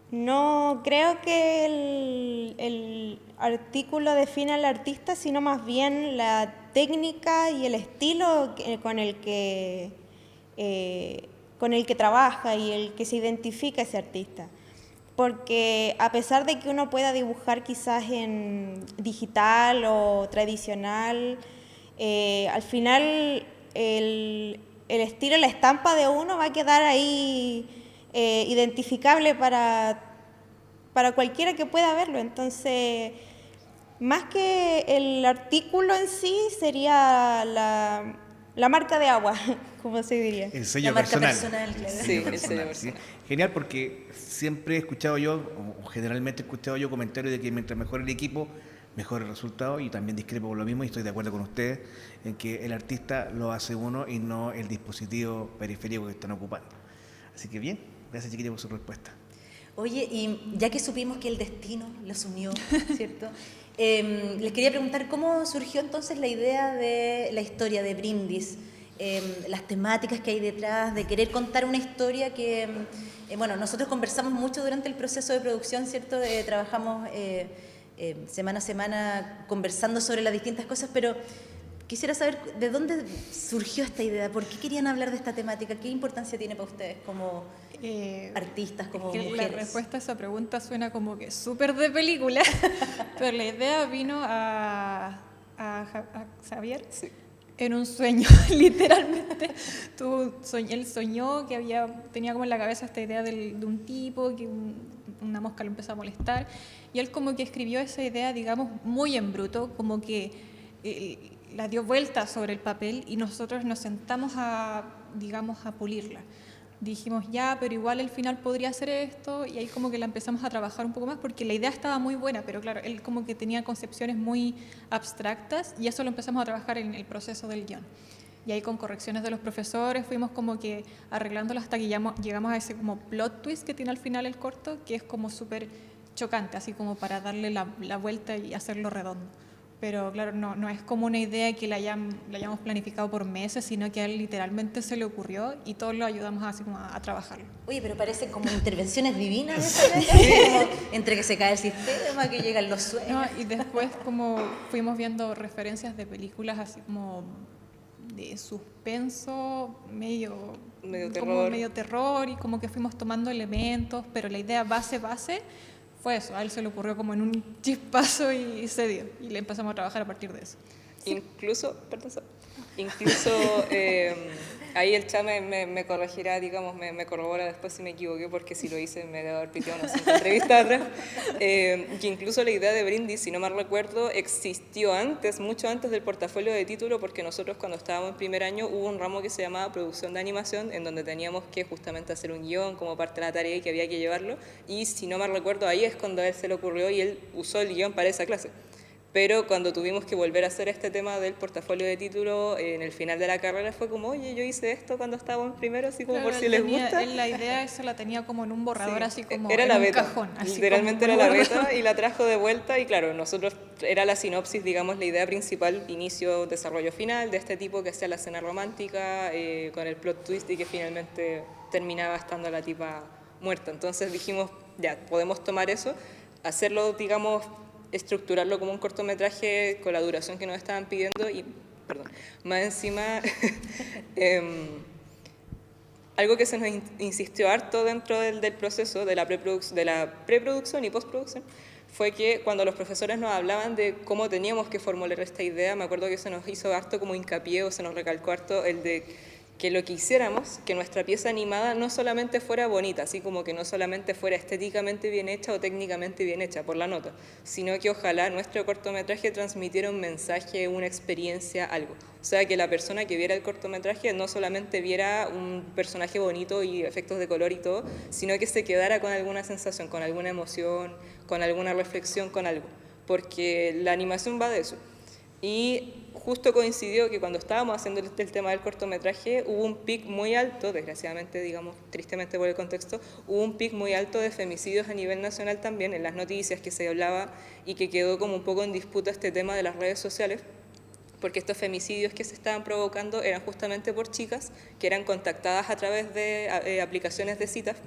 no creo que el artículo defina al artista, sino más bien la técnica y el estilo con el que trabaja y el que se identifica ese artista. Porque a pesar de que uno pueda dibujar quizás en digital o tradicional, al final el estilo, la estampa de uno va a quedar ahí identificable para cualquiera que pueda verlo. Entonces, más que el artículo en sí, sería la marca de agua, como se diría. El sello La marca personal. personal, claro. Sí, el sello personal. ¿Sí? Genial, porque siempre he escuchado yo, o generalmente he escuchado yo comentarios de que mientras mejor el equipo, mejor el resultado, y también discrepo por lo mismo y estoy de acuerdo con ustedes en que el artista lo hace uno y no el dispositivo periférico que están ocupando. Así que bien, gracias chiquillos por su respuesta. Oye, y ya que supimos que el destino los unió, ¿cierto? Les quería preguntar cómo surgió entonces la idea de la historia de Brindis, las temáticas que hay detrás, de querer contar una historia que, bueno, nosotros conversamos mucho durante el proceso de producción, ¿cierto? Trabajamos semana a semana conversando sobre las distintas cosas, pero quisiera saber de dónde surgió esta idea, por qué querían hablar de esta temática, qué importancia tiene para ustedes como artistas, como mujeres. La respuesta a esa pregunta suena como que súper de película, pero la idea vino a Xavier en un sueño, literalmente. Él soñó que tenía como en la cabeza esta idea de un tipo, que una mosca lo empezó a molestar, y él como que escribió esa idea, digamos, muy en bruto, como que la dio vuelta sobre el papel y nosotros nos sentamos a pulirla. Dijimos, ya, pero igual el final podría ser esto, y ahí como que la empezamos a trabajar un poco más porque la idea estaba muy buena, pero claro, él como que tenía concepciones muy abstractas y eso lo empezamos a trabajar en el proceso del guión. Y ahí con correcciones de los profesores fuimos como que arreglándolo hasta que llegamos a ese como plot twist que tiene al final el corto, que es como súper chocante, así como para darle la vuelta y hacerlo redondo. Pero claro, no es como una idea que la hayamos planificado por meses, sino que a él literalmente se le ocurrió y todos lo ayudamos así como a trabajarlo. Oye, pero parecen como intervenciones divinas como entre que se cae el sistema, que llegan los sueños. No, y después como fuimos viendo referencias de películas así como de suspenso, medio terror, y como que fuimos tomando elementos, pero la idea base fue eso. A él se le ocurrió como en un chispazo y se dio, y le empezamos a trabajar a partir de eso. Incluso, Incluso ahí el chame me corregirá, digamos, me corrobora después si me equivoqué, porque si lo hice me debe haber piteado unas 5 entrevistas atrás. Que incluso la idea de Brindis, si no mal recuerdo, existió antes, mucho antes del portafolio de título, porque nosotros cuando estábamos en primer año hubo un ramo que se llamaba producción de animación, en donde teníamos que justamente hacer un guión como parte de la tarea y que había que llevarlo, y si no mal recuerdo ahí es cuando a él se le ocurrió y él usó el guión para esa clase. Pero cuando tuvimos que volver a hacer este tema del portafolio de título en el final de la carrera fue como, oye, yo hice esto cuando estábamos en primero, así como claro, por si les gusta. La idea esa la tenía como en un borrador, así como era en la un beta. cajón. Así Literalmente como era la beta y la trajo de vuelta y claro, nosotros era la sinopsis, digamos, la idea principal, inicio, desarrollo final de este tipo que hacía la escena romántica con el plot twist y que finalmente terminaba estando la tipa muerta. Entonces dijimos, ya, podemos tomar eso, hacerlo, digamos, estructurarlo como un cortometraje con la duración que nos estaban pidiendo y, perdón, más encima, algo que se nos insistió harto dentro del proceso de la preproducción y postproducción fue que cuando los profesores nos hablaban de cómo teníamos que formular esta idea, me acuerdo que se nos hizo harto como hincapié o se nos recalcó harto el de que lo que hiciéramos, que nuestra pieza animada no solamente fuera bonita, así como que no solamente fuera estéticamente bien hecha o técnicamente bien hecha por la nota, sino que ojalá nuestro cortometraje transmitiera un mensaje, una experiencia, algo. O sea, que la persona que viera el cortometraje no solamente viera un personaje bonito y efectos de color y todo, sino que se quedara con alguna sensación, con alguna emoción, con alguna reflexión, con algo. Porque la animación va de eso. Y justo coincidió que cuando estábamos haciendo el tema del cortometraje hubo un pic muy alto, desgraciadamente, digamos, tristemente por el contexto, hubo un pic muy alto de femicidios a nivel nacional también, en las noticias que se hablaba y que quedó como un poco en disputa este tema de las redes sociales, porque estos femicidios que se estaban provocando eran justamente por chicas que eran contactadas a través de aplicaciones de citas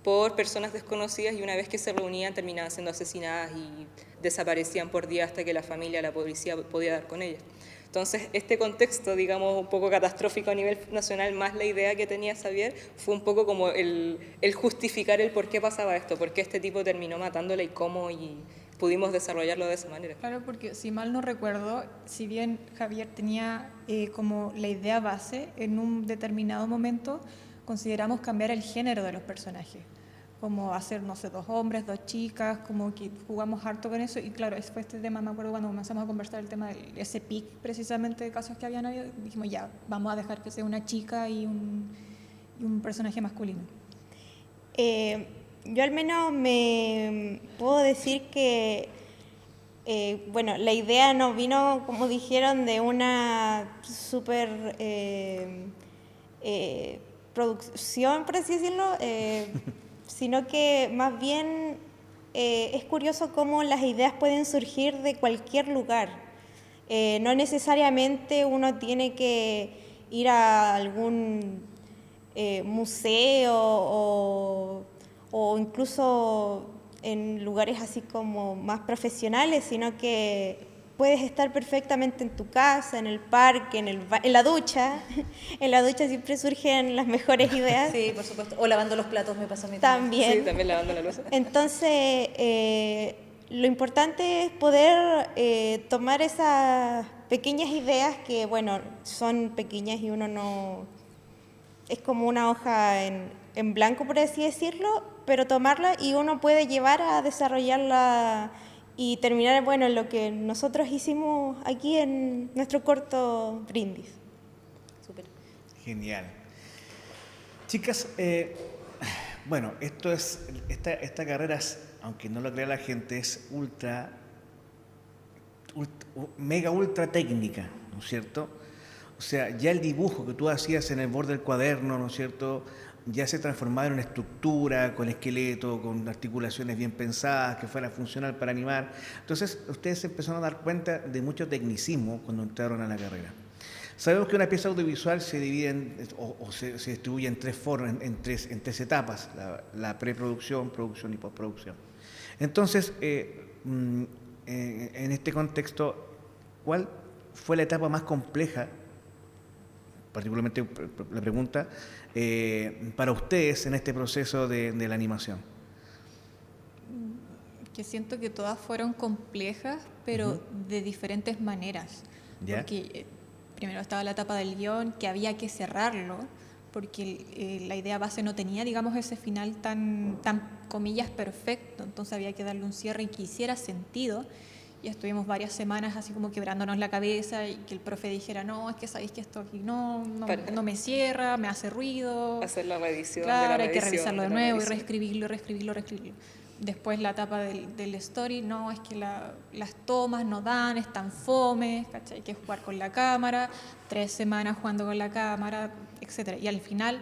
por personas desconocidas y una vez que se reunían terminaban siendo asesinadas y desaparecían por día hasta que la familia, la policía podía dar con ellas. Entonces, este contexto, digamos, un poco catastrófico a nivel nacional, más la idea que tenía Xavier, fue un poco como el justificar el por qué pasaba esto, por qué este tipo terminó matándola y cómo, y pudimos desarrollarlo de esa manera. Claro, porque si mal no recuerdo, si bien Javier tenía como la idea base, en un determinado momento consideramos cambiar el género de los personajes, como hacer, no sé, 2 hombres, 2 chicas, como que jugamos harto con eso, y claro, ese fue este tema, me acuerdo cuando comenzamos a conversar el tema de ese pic precisamente de casos que habían habido, dijimos ya, vamos a dejar que sea una chica y un personaje masculino. Yo al menos me puedo decir que, bueno, la idea no vino, como dijeron, de una súper producción, por así decirlo, sino que más bien es curioso cómo las ideas pueden surgir de cualquier lugar. No necesariamente uno tiene que ir a algún museo o incluso en lugares así como más profesionales, sino que puedes estar perfectamente en tu casa, en el parque, en la ducha. En la ducha siempre surgen las mejores ideas. Sí, por supuesto. O lavando los platos me pasa a mí también. Sí, también lavando la loza. Entonces, lo importante es poder tomar esas pequeñas ideas que, bueno, son pequeñas y uno no... Es como una hoja en blanco, por así decirlo, pero tomarla y uno puede llevar a desarrollarla y terminar, bueno, en lo que nosotros hicimos aquí en nuestro corto Brindis. Súper. Genial. Chicas, bueno, esta carrera, aunque no lo crea la gente, es mega ultra técnica, ¿no es cierto? O sea, ya el dibujo que tú hacías en el borde del cuaderno, ¿no es cierto?, ya se transformaba en una estructura, con esqueleto, con articulaciones bien pensadas, que fuera funcional para animar. Entonces, ustedes se empezaron a dar cuenta de mucho tecnicismo cuando entraron a la carrera. Sabemos que una pieza audiovisual se divide se distribuye en 3 formas, en tres etapas, la preproducción, producción y postproducción. Entonces, en este contexto, ¿cuál fue la etapa más compleja, particularmente la pregunta, para ustedes en este proceso de la animación? Que siento que todas fueron complejas, pero de diferentes maneras. ¿Ya? Porque primero estaba la etapa del guión, que había que cerrarlo, porque la idea base no tenía, digamos, ese final tan comillas, perfecto, entonces había que darle un cierre y que hiciera sentido. Y estuvimos varias semanas así como quebrándonos la cabeza y que el profe dijera, no, es que sabéis que esto aquí no me cierra, me hace ruido. Hacer la reedición. Claro, hay que revisarlo de nuevo y reescribirlo. Después la etapa del story, no, es que las tomas no dan, están fome, ¿cachai? Hay que jugar con la cámara, 3 semanas jugando con la cámara, etc. Y al final,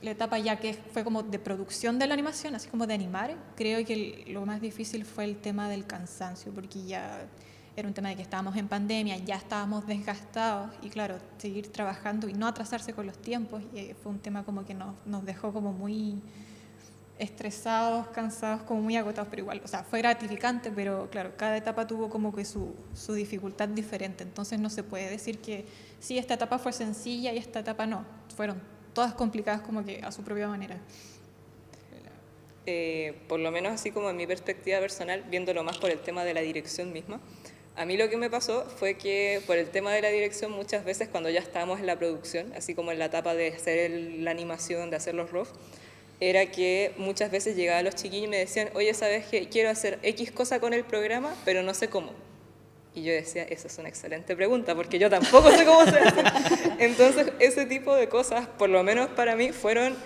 la etapa ya que fue como de producción de la animación, así como de animar, creo que lo más difícil fue el tema del cansancio, porque ya era un tema de que estábamos en pandemia, ya estábamos desgastados y claro, seguir trabajando y no atrasarse con los tiempos, y fue un tema como que nos dejó como muy estresados, cansados, como muy agotados, pero igual, o sea, fue gratificante, pero claro, cada etapa tuvo como que su dificultad diferente, entonces no se puede decir que sí, esta etapa fue sencilla y esta etapa no, fueron todas complicadas como que a su propia manera. Por lo menos así como en mi perspectiva personal, viéndolo más por el tema de la dirección misma, a mí lo que me pasó fue que por el tema de la dirección muchas veces cuando ya estábamos en la producción, así como en la etapa de hacer la animación, de hacer los RAW, era que muchas veces llegaban los chiquillos y me decían, oye, ¿sabes qué? Quiero hacer X cosa con el programa, pero no sé cómo. Y yo decía, esa es una excelente pregunta, porque yo tampoco sé cómo se hace. Entonces, ese tipo de cosas, por lo menos para mí, fueron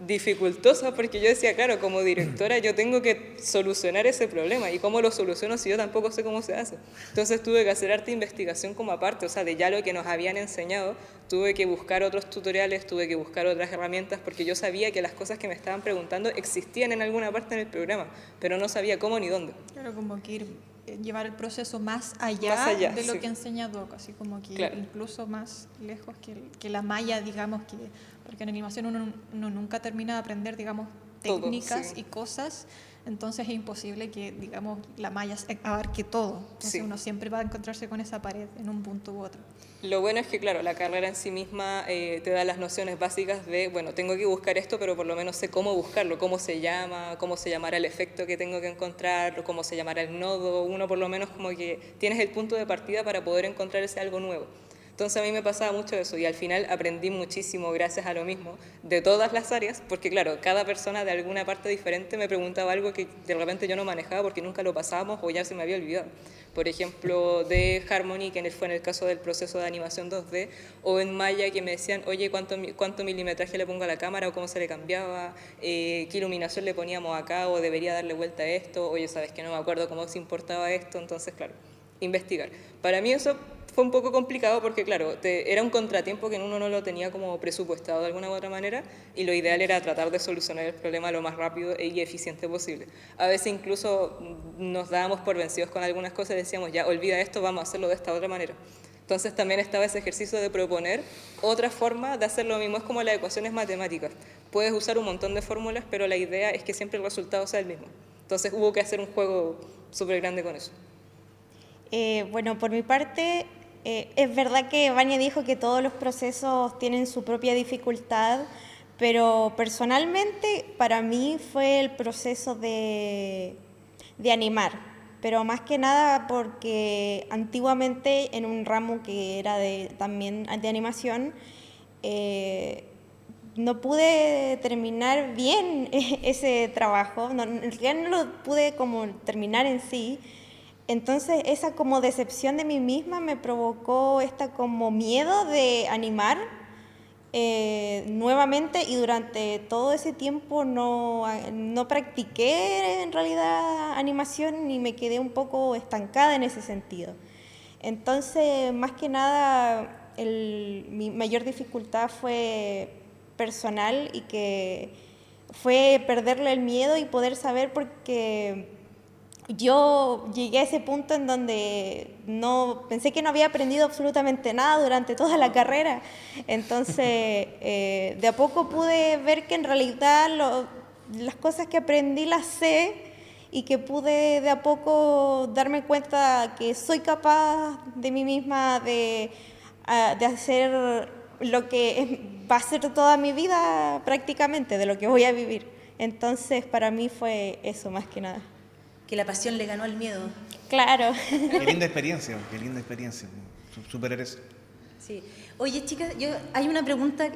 dificultosas, porque yo decía, claro, como directora yo tengo que solucionar ese problema, y cómo lo soluciono si yo tampoco sé cómo se hace. Entonces tuve que hacer harta investigación como aparte, o sea, de ya lo que nos habían enseñado, tuve que buscar otros tutoriales, tuve que buscar otras herramientas, porque yo sabía que las cosas que me estaban preguntando existían en alguna parte en el programa, pero no sabía cómo ni dónde. Claro, como que llevar el proceso más allá de lo sí. que enseña Doc, así como que claro. incluso más lejos que la malla, digamos, porque en animación uno nunca termina de aprender, digamos, técnicas todo, sí. y cosas, entonces es imposible que, digamos, la malla abarque todo, entonces sí. uno siempre va a encontrarse con esa pared en un punto u otro. Lo bueno es que, claro, la carrera en sí misma te da las nociones básicas de, bueno, tengo que buscar esto, pero por lo menos sé cómo buscarlo, cómo se llama, cómo se llamará el efecto que tengo que encontrar, cómo se llamará el nodo, uno por lo menos como que tienes el punto de partida para poder encontrar ese algo nuevo. Entonces a mí me pasaba mucho eso y al final aprendí muchísimo gracias a lo mismo de todas las áreas, porque claro, cada persona de alguna parte diferente me preguntaba algo que de repente yo no manejaba porque nunca lo pasábamos o ya se me había olvidado. Por ejemplo, de Harmony, que fue en el caso del proceso de animación 2D, o en Maya que me decían, oye, ¿cuánto milimetraje le pongo a la cámara o cómo se le cambiaba? ¿Qué iluminación le poníamos acá o debería darle vuelta a esto? Oye, ¿sabes que no me acuerdo cómo se importaba esto? Entonces, claro, investigar. Para mí eso fue un poco complicado porque, claro, era un contratiempo que uno no lo tenía como presupuestado de alguna u otra manera y lo ideal era tratar de solucionar el problema lo más rápido y eficiente posible. A veces incluso nos dábamos por vencidos con algunas cosas y decíamos, ya, olvida esto, vamos a hacerlo de esta otra manera. Entonces también estaba ese ejercicio de proponer otra forma de hacer lo mismo. Es como las ecuaciones matemáticas. Puedes usar un montón de fórmulas, pero la idea es que siempre el resultado sea el mismo. Entonces hubo que hacer un juego súper grande con eso. Bueno, por mi parte, es verdad que Vania dijo que todos los procesos tienen su propia dificultad, pero personalmente para mí fue el proceso de animar, pero más que nada porque antiguamente en un ramo que era también de animación, no pude terminar bien ese trabajo, en realidad no lo pude como terminar en sí. Entonces esa como decepción de mí misma me provocó como miedo de animar nuevamente, y durante todo ese tiempo no practiqué en realidad animación y me quedé un poco estancada en ese sentido. Entonces, más que nada, mi mayor dificultad fue personal y que fue perderle el miedo y poder saber, porque yo llegué a ese punto en donde pensé que no había aprendido absolutamente nada durante toda la carrera. Entonces, de a poco pude ver que en realidad las cosas que aprendí las sé, y que pude de a poco darme cuenta que soy capaz de mí misma de hacer lo que va a ser toda mi vida prácticamente, de lo que voy a vivir. Entonces, para mí fue eso más que nada. Que la pasión le ganó al miedo. Claro. Qué linda experiencia, superar eso. Sí. Oye, chicas, hay una pregunta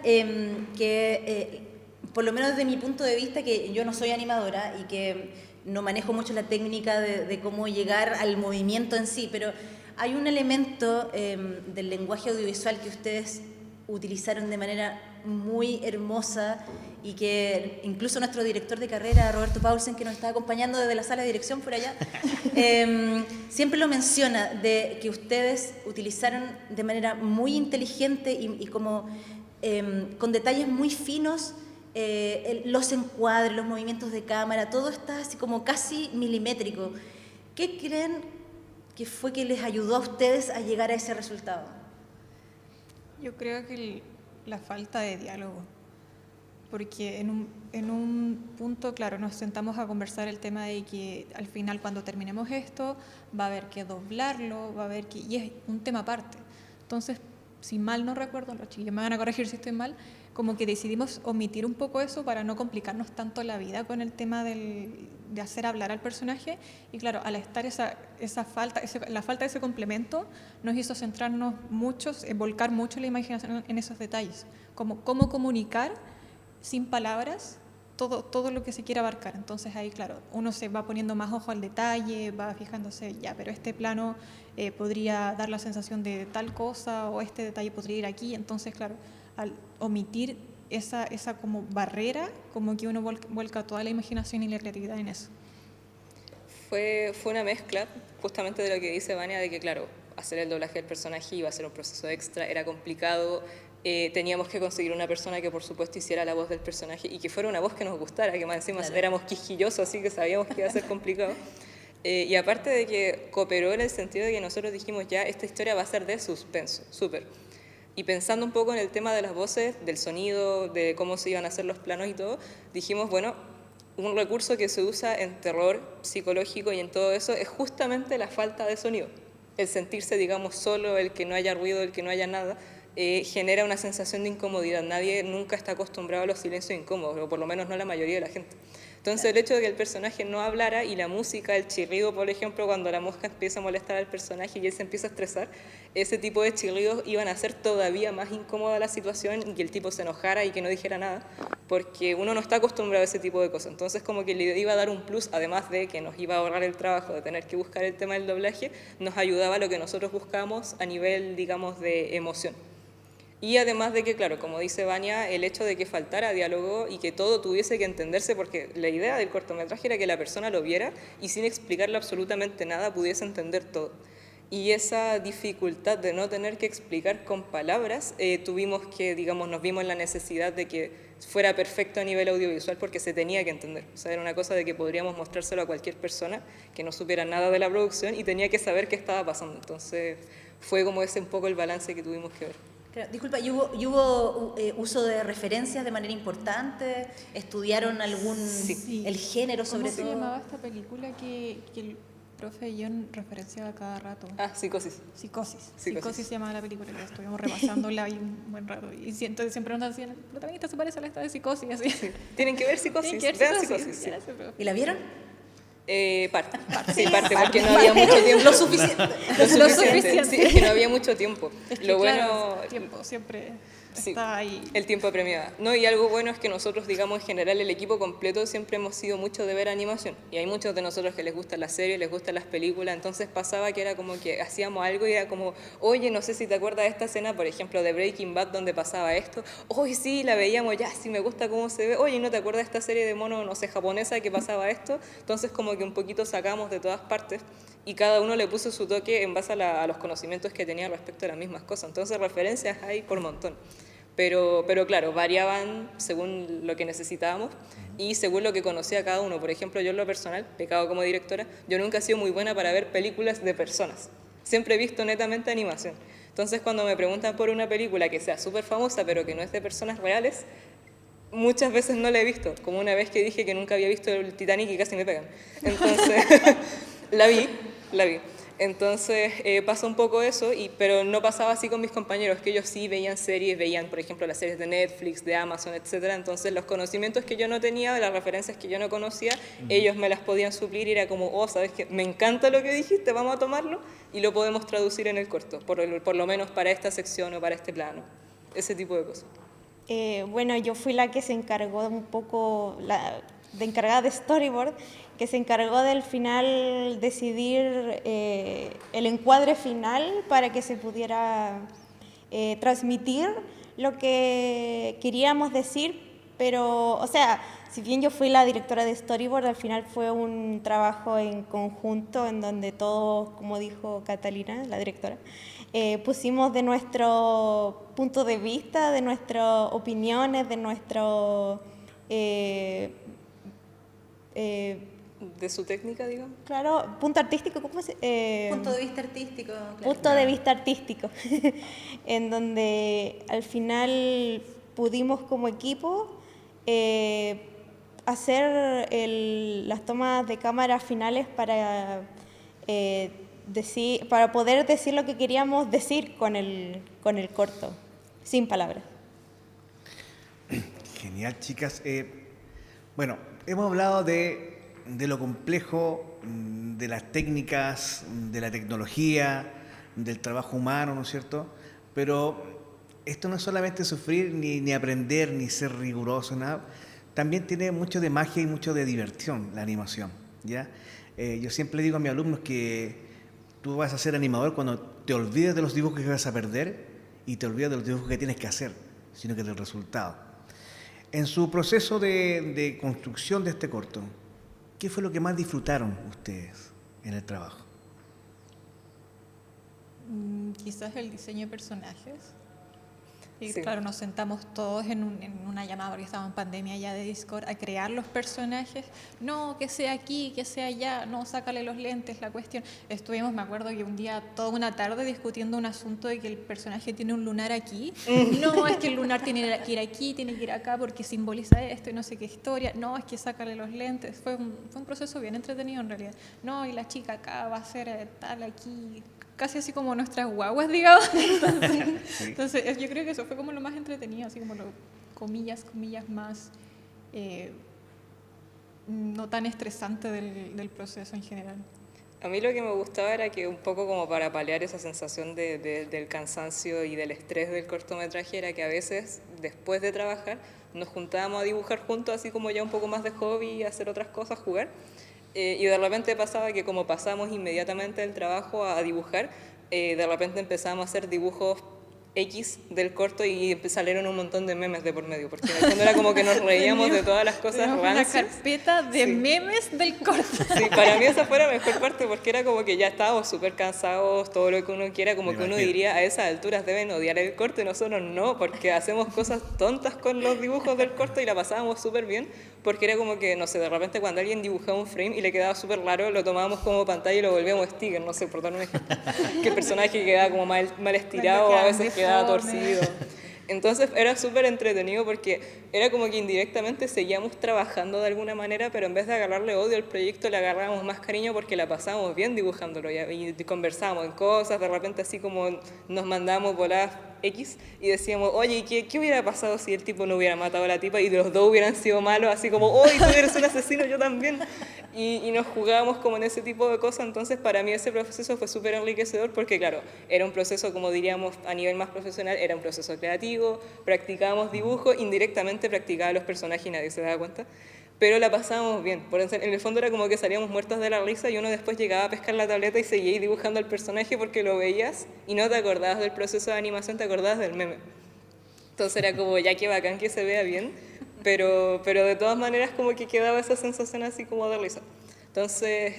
por lo menos desde mi punto de vista, que yo no soy animadora y que no manejo mucho la técnica de cómo llegar al movimiento en sí, pero hay un elemento del lenguaje audiovisual que ustedes utilizaron de manera muy hermosa y que incluso nuestro director de carrera, Roberto Paulsen, que nos está acompañando desde la sala de dirección por allá, siempre lo menciona, de que ustedes utilizaron de manera muy inteligente y como con detalles muy finos los encuadres, los movimientos de cámara, todo está así como casi milimétrico. ¿Qué creen que fue que les ayudó a ustedes a llegar a ese resultado? Yo creo que la falta de diálogo, porque en un punto, claro, nos sentamos a conversar el tema de que al final cuando terminemos esto va a haber que doblarlo, y es un tema aparte. Entonces, si mal no recuerdo, los chiquillos me van a corregir si estoy mal, como que decidimos omitir un poco eso para no complicarnos tanto la vida con el tema de hacer hablar al personaje. Y claro, al estar la falta de ese complemento nos hizo centrarnos mucho, volcar mucho la imaginación en esos detalles, como cómo comunicar sin palabras todo lo que se quiere abarcar. Entonces ahí, claro, uno se va poniendo más ojo al detalle, va fijándose, ya, pero este plano podría dar la sensación de tal cosa, o este detalle podría ir aquí. Entonces, claro, al omitir esa como barrera, como que uno vuelca toda la imaginación y la creatividad en eso. Fue una mezcla justamente de lo que dice Vania, de que claro, hacer el doblaje del personaje iba a ser un proceso extra, era complicado, teníamos que conseguir una persona que por supuesto hiciera la voz del personaje y que fuera una voz que nos gustara, que más encima éramos quisquillosos, así que sabíamos que iba a ser complicado. Y aparte de que cooperó en el sentido de que nosotros dijimos ya, esta historia va a ser de suspenso, súper. Y pensando un poco en el tema de las voces, del sonido, de cómo se iban a hacer los planos y todo, dijimos, bueno, un recurso que se usa en terror psicológico y en todo eso es justamente la falta de sonido. El sentirse, digamos, solo, el que no haya ruido, el que no haya nada, genera una sensación de incomodidad. Nadie nunca está acostumbrado a los silencios incómodos, o por lo menos no la mayoría de la gente. Entonces el hecho de que el personaje no hablara y la música, el chirrido, por ejemplo, cuando la mosca empieza a molestar al personaje y él se empieza a estresar, ese tipo de chirridos iban a hacer todavía más incómoda la situación y que el tipo se enojara y que no dijera nada, porque uno no está acostumbrado a ese tipo de cosas. Entonces como que le iba a dar un plus, además de que nos iba a ahorrar el trabajo de tener que buscar el tema del doblaje, nos ayudaba a lo que nosotros buscamos a nivel, digamos, de emoción. Y además de que, claro, como dice Vania, el hecho de que faltara diálogo y que todo tuviese que entenderse, porque la idea del cortometraje era que la persona lo viera y sin explicarle absolutamente nada pudiese entender todo. Y esa dificultad de no tener que explicar con palabras, tuvimos que, digamos, nos vimos en la necesidad de que fuera perfecto a nivel audiovisual porque se tenía que entender. O sea, era una cosa de que podríamos mostrárselo a cualquier persona que no supiera nada de la producción y tenía que saber qué estaba pasando. Entonces fue como ese un poco el balance que tuvimos que ver. Claro, disculpa, ¿y hubo uso de referencias de manera importante? ¿Estudiaron el género sobre todo? ¿Cómo se llamaba esta película que el profe John referenciaba cada rato? Ah, Psicosis. Psicosis se llamaba la película, que estuvimos repasándola ahí un buen rato. Y entonces siempre nos decían, el protagonista se parece a esta de Psicosis. Así. Sí. Tienen que ver Psicosis, vean Psicosis. Sí. ¿Y la vieron? Parte, porque no había mucho tiempo. Lo suficiente. Sí, es que no había mucho tiempo. Es que, lo claro, bueno, tiempo siempre sí, está ahí. El tiempo apremiado. No, y algo bueno es que nosotros, digamos, en general, el equipo completo siempre hemos sido mucho de ver animación. Y hay muchos de nosotros que les gustan las series, les gustan las películas. Entonces pasaba que era como que hacíamos algo y era como, oye, no sé si te acuerdas de esta escena, por ejemplo, de Breaking Bad, donde pasaba esto. Oye, sí, la veíamos ya, sí me gusta cómo se ve. Oye, ¿no te acuerdas de esta serie de mono, no sé, japonesa que pasaba esto? Entonces como que un poquito sacamos de todas partes y cada uno le puso su toque en base a los conocimientos que tenía respecto a las mismas cosas. Entonces referencias hay por montón. Pero claro, variaban según lo que necesitábamos y según lo que conocía cada uno. Por ejemplo, yo en lo personal, pecado como directora, yo nunca he sido muy buena para ver películas de personas. Siempre he visto netamente animación. Entonces, cuando me preguntan por una película que sea súper famosa, pero que no es de personas reales, muchas veces no la he visto. Como una vez que dije que nunca había visto el Titanic y casi me pegan. Entonces, la vi. Entonces pasa un poco eso, pero no pasaba así con mis compañeros, que ellos sí veían series, veían por ejemplo las series de Netflix, de Amazon, etc. Entonces los conocimientos que yo no tenía, las referencias que yo no conocía, ellos me las podían suplir y era como, oh, ¿sabes qué? Me encanta lo que dijiste, vamos a tomarlo y lo podemos traducir en el corto, por lo menos para esta sección o para este plano, ese tipo de cosas. Bueno, yo fui la que se encargó un poco, de encargada de storyboard, que se encargó del final decidir el encuadre final para que se pudiera transmitir lo que queríamos decir, pero, o sea, si bien yo fui la directora de storyboard, al final fue un trabajo en conjunto en donde todos, como dijo Catalina, la directora, pusimos de nuestro punto de vista, de nuestras opiniones, de nuestro... de su técnica, digamos. Claro, punto artístico, ¿cómo se...? Punto de vista artístico. Claro. Punto de vista artístico, en donde al final pudimos como equipo hacer las tomas de cámara finales para poder decir lo que queríamos decir con el corto, sin palabras. Genial, chicas. Bueno, hemos hablado de lo complejo, de las técnicas, de la tecnología, del trabajo humano, ¿no es cierto? Pero esto no es solamente sufrir, ni aprender, ni ser riguroso, nada. También tiene mucho de magia y mucho de diversión la animación, ¿ya? Yo siempre digo a mis alumnos que tú vas a ser animador cuando te olvides de los dibujos que vas a perder y te olvides de los dibujos que tienes que hacer, sino que del resultado. En su proceso de construcción de este corto, ¿qué fue lo que más disfrutaron ustedes en el trabajo? Quizás el diseño de personajes. Y Sí. claro, nos sentamos todos en una llamada, porque estábamos en pandemia ya de Discord, a crear los personajes. No, que sea aquí, que sea allá, no, sácale los lentes, la cuestión. Estuvimos, me acuerdo que un día, toda una tarde, discutiendo un asunto de que el personaje tiene un lunar aquí. No, es que el lunar tiene que ir aquí, tiene que ir acá, porque simboliza esto y no sé qué historia. No, es que sácale los lentes. Fue un proceso bien entretenido en realidad. No, y la chica acá va a ser tal aquí, casi así como nuestras guaguas, digamos. Entonces, yo creo que eso fue como lo más entretenido, así como lo, comillas, más no tan estresante del proceso en general. A mí lo que me gustaba era que un poco como para paliar esa sensación del cansancio y del estrés del cortometraje era que a veces, después de trabajar, nos juntábamos a dibujar juntos, así como ya un poco más de hobby, hacer otras cosas, jugar. Y de repente pasaba que como pasamos inmediatamente del trabajo a dibujar, de repente empezamos a hacer dibujos X del corto y salieron un montón de memes de por medio, porque en el fondo era como que nos reíamos de todas las cosas rancias. Una carpeta de memes del corto. Sí, para mí esa fue la mejor parte porque era como que ya estábamos súper cansados, todo lo que uno quiera, como que uno diría a esas alturas deben odiar el corto y nosotros no, porque hacemos cosas tontas con los dibujos del corto y la pasábamos súper bien, porque era como que, no sé, de repente cuando alguien dibujaba un frame y le quedaba súper raro, lo tomábamos como pantalla y lo volvíamos sticker, no sé, por dar un ejemplo, que el personaje quedaba como mal estirado o a veces quedaba torcido. Entonces era súper entretenido porque era como que indirectamente seguíamos trabajando de alguna manera, pero en vez de agarrarle odio al proyecto le agarrábamos más cariño porque la pasábamos bien dibujándolo y conversábamos en cosas, de repente así como nos mandábamos voladas X y decíamos, oye, ¿qué hubiera pasado si el tipo no hubiera matado a la tipa y los dos hubieran sido malos? Así como, oye, tú eres un asesino, yo también. Y nos jugábamos como en ese tipo de cosas, entonces para mí ese proceso fue súper enriquecedor porque claro, era un proceso como diríamos a nivel más profesional, era un proceso creativo, practicábamos dibujo, indirectamente practicaba los personajes y nadie se daba cuenta, pero la pasábamos bien, en el fondo era como que salíamos muertos de la risa y uno después llegaba a pescar la tableta y seguía dibujando al personaje porque lo veías y no te acordabas del proceso de animación, te acordabas del meme. Entonces era como, ya que bacán que se vea bien, pero de todas maneras como que quedaba esa sensación así como de risa. Entonces,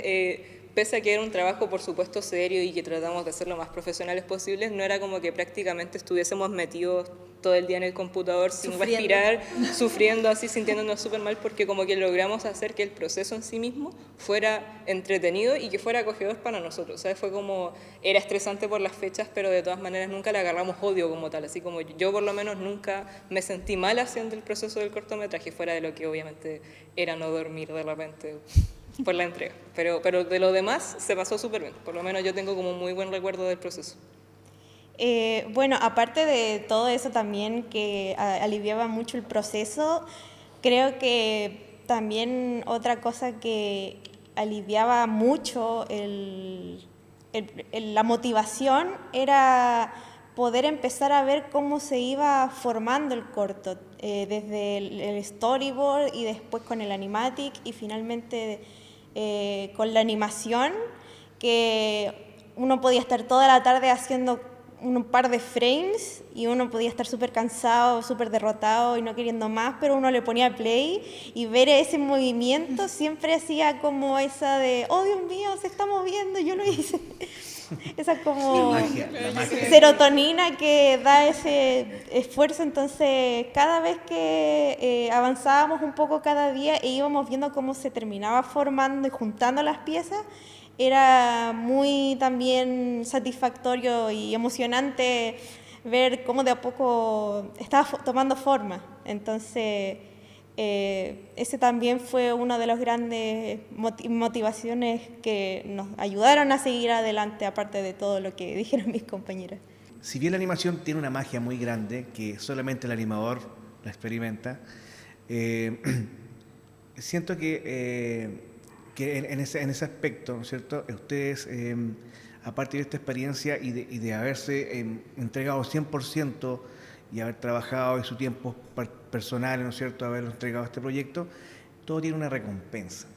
pese a que era un trabajo por supuesto serio y que tratamos de ser lo más profesionales posibles, no era como que prácticamente estuviésemos metidos todo el día en el computador sin respirar, sufriendo así, sintiéndonos súper mal, porque como que logramos hacer que el proceso en sí mismo fuera entretenido y que fuera acogedor para nosotros. ¿Sabes? Fue como, era estresante por las fechas, pero de todas maneras nunca le agarramos odio como tal, así como yo por lo menos nunca me sentí mal haciendo el proceso del cortometraje, fuera de lo que obviamente era no dormir de repente. por la entrega. Pero de lo demás se pasó súper bien. Por lo menos yo tengo como muy buen recuerdo del proceso. Bueno, aparte de todo eso también que aliviaba mucho el proceso, creo que también otra cosa que aliviaba mucho la motivación era poder empezar a ver cómo se iba formando el corto, desde el storyboard y después con el animatic y finalmente con la animación, que uno podía estar toda la tarde haciendo un par de frames y uno podía estar súper cansado, súper derrotado y no queriendo más, pero uno le ponía play y ver ese movimiento siempre hacía como esa de, oh Dios mío, se está moviendo, yo lo hice. Esa como la magia. serotonina que da ese esfuerzo. Entonces cada vez que avanzábamos un poco cada día e íbamos viendo cómo se terminaba formando y juntando las piezas, era muy también satisfactorio y emocionante ver cómo de a poco estaba tomando forma. Entonces, ese también fue una de las grandes motivaciones que nos ayudaron a seguir adelante, aparte de todo lo que dijeron mis compañeras. Si bien la animación tiene una magia muy grande, que solamente el animador la experimenta, siento que en ese aspecto, ¿no es cierto?, ustedes, a partir de esta experiencia y de haberse entregado 100% y haber trabajado en su tiempo personal, ¿no es cierto?, haberlo entregado a este proyecto, todo tiene una recompensa.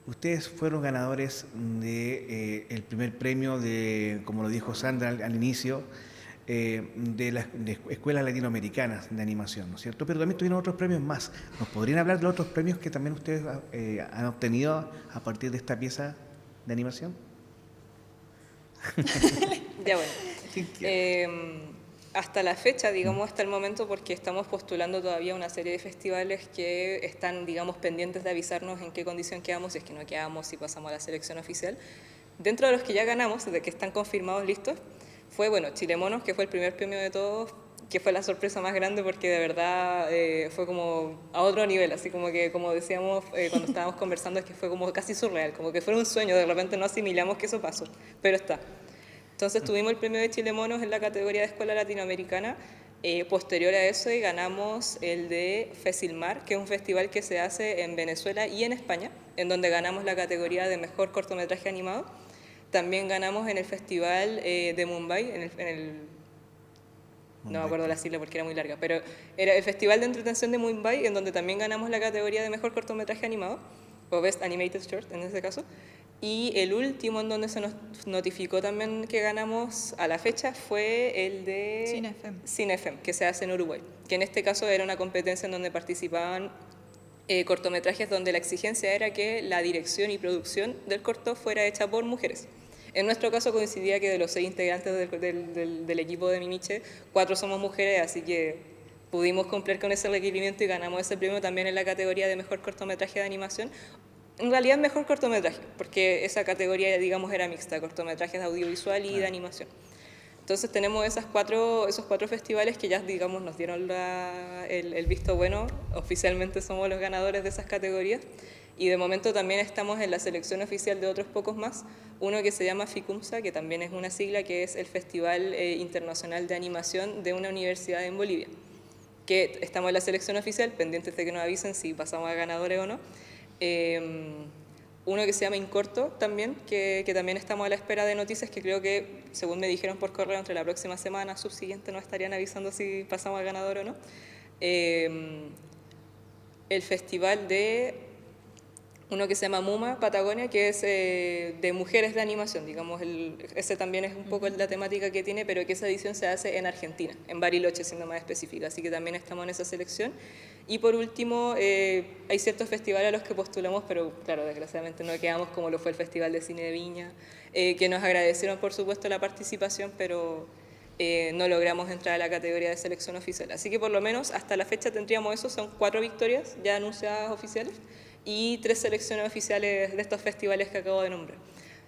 Ustedes fueron ganadores del primer premio de, como lo dijo Sandra al inicio, de las escuelas latinoamericanas de animación, ¿no es cierto? Pero también tuvieron otros premios más. ¿Nos podrían hablar de los otros premios que también ustedes han obtenido a partir de esta pieza de animación? Ya bueno. Hasta la fecha, digamos, hasta el momento, porque estamos postulando todavía una serie de festivales que están, digamos, pendientes de avisarnos en qué condición quedamos, si es que no quedamos, si pasamos a la selección oficial. Dentro de los que ya ganamos, de que están confirmados listos, fue, bueno, Chilemonos, que fue el primer premio de todos, que fue la sorpresa más grande porque de verdad fue como a otro nivel, así como que, como decíamos cuando estábamos conversando, es que fue como casi surreal, como que fue un sueño, de repente no asimilamos que eso pasó, pero está. Entonces tuvimos el premio de Chilemonos en la categoría de Escuela Latinoamericana. Posterior a eso ganamos el de Fesilmar, que es un festival que se hace en Venezuela y en España, en donde ganamos la categoría de Mejor Cortometraje Animado. También ganamos en el Festival de Mumbai, no me acuerdo la sigla porque era muy larga, pero era el Festival de Entretención de Mumbai, en donde también ganamos la categoría de Mejor Cortometraje Animado, o Best Animated Short en este caso. Y el último en donde se nos notificó también que ganamos a la fecha fue el de Cinefem, que se hace en Uruguay, que en este caso era una competencia en donde participaban cortometrajes donde la exigencia era que la dirección y producción del corto fuera hecha por mujeres. En nuestro caso coincidía que de los 6 integrantes del equipo de Mimiche, 4 somos mujeres, así que pudimos cumplir con ese requerimiento y ganamos ese premio también en la categoría de Mejor Cortometraje de Animación. En realidad mejor cortometraje, porque esa categoría, digamos, era mixta, cortometrajes de audiovisual y de animación. Entonces tenemos esos cuatro festivales que ya, digamos, nos dieron el visto bueno. Oficialmente somos los ganadores de esas categorías. Y de momento también estamos en la selección oficial de otros pocos más. Uno que se llama FICUMSA, que también es una sigla, que es el Festival Internacional de Animación de una universidad en Bolivia. Que estamos en la selección oficial, pendientes de que nos avisen si pasamos a ganadores o no. Uno que se llama Incorto también, que también estamos a la espera de noticias, que creo que, según me dijeron por correo, entre la próxima semana subsiguiente nos estarían avisando si pasamos a ganador o no. El festival de uno que se llama MUMA Patagonia, que es de mujeres de animación, digamos, ese también es un poco la temática que tiene, pero que esa edición se hace en Argentina, en Bariloche, siendo más específica, así que también estamos en esa selección. Y por último, hay ciertos festivales a los que postulamos, pero claro, desgraciadamente no quedamos, como lo fue el Festival de Cine de Viña, que nos agradecieron por supuesto la participación, pero no logramos entrar a la categoría de selección oficial. Así que por lo menos hasta la fecha tendríamos eso, son 4 victorias ya anunciadas oficiales, y 3 selecciones oficiales de estos festivales que acabo de nombrar.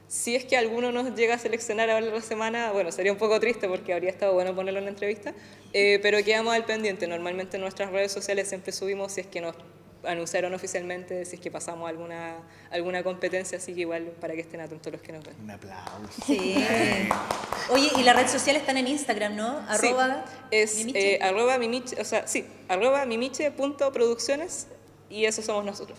Si es que alguno nos llega a seleccionar ahora la semana, bueno, sería un poco triste porque habría estado bueno ponerlo en la entrevista, pero quedamos al pendiente. Normalmente en nuestras redes sociales siempre subimos si es que nos anunciaron oficialmente si es que pasamos alguna competencia, así que igual para que estén atentos los que nos ven. Un aplauso. Sí. Oye, y las redes sociales están en Instagram, ¿no? Sí, es Mimiche. @mimiche, o sea, sí, @mimiche.producciones, y eso somos nosotros.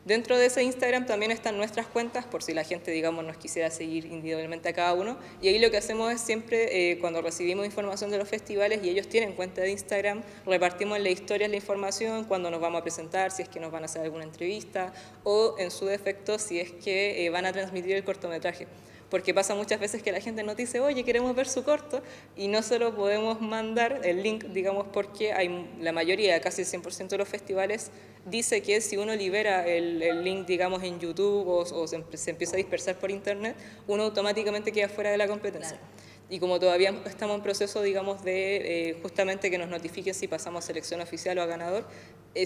Dentro de ese Instagram también están nuestras cuentas, por si la gente, digamos, nos quisiera seguir individualmente a cada uno. Y ahí lo que hacemos es siempre, cuando recibimos información de los festivales y ellos tienen cuenta de Instagram, repartimos en las historias la información, cuando nos vamos a presentar, si es que nos van a hacer alguna entrevista, o en su defecto, si es que van a transmitir el cortometraje. Porque pasa muchas veces que la gente nos dice, oye, queremos ver su corto, y no se lo podemos mandar el link, digamos, porque la mayoría, casi el 100% de los festivales, dice que si uno libera el link, digamos, en YouTube o se empieza a dispersar por internet, uno automáticamente queda fuera de la competencia. Claro. Y como todavía estamos en proceso, digamos, de justamente que nos notifiquen si pasamos a selección oficial o a ganador,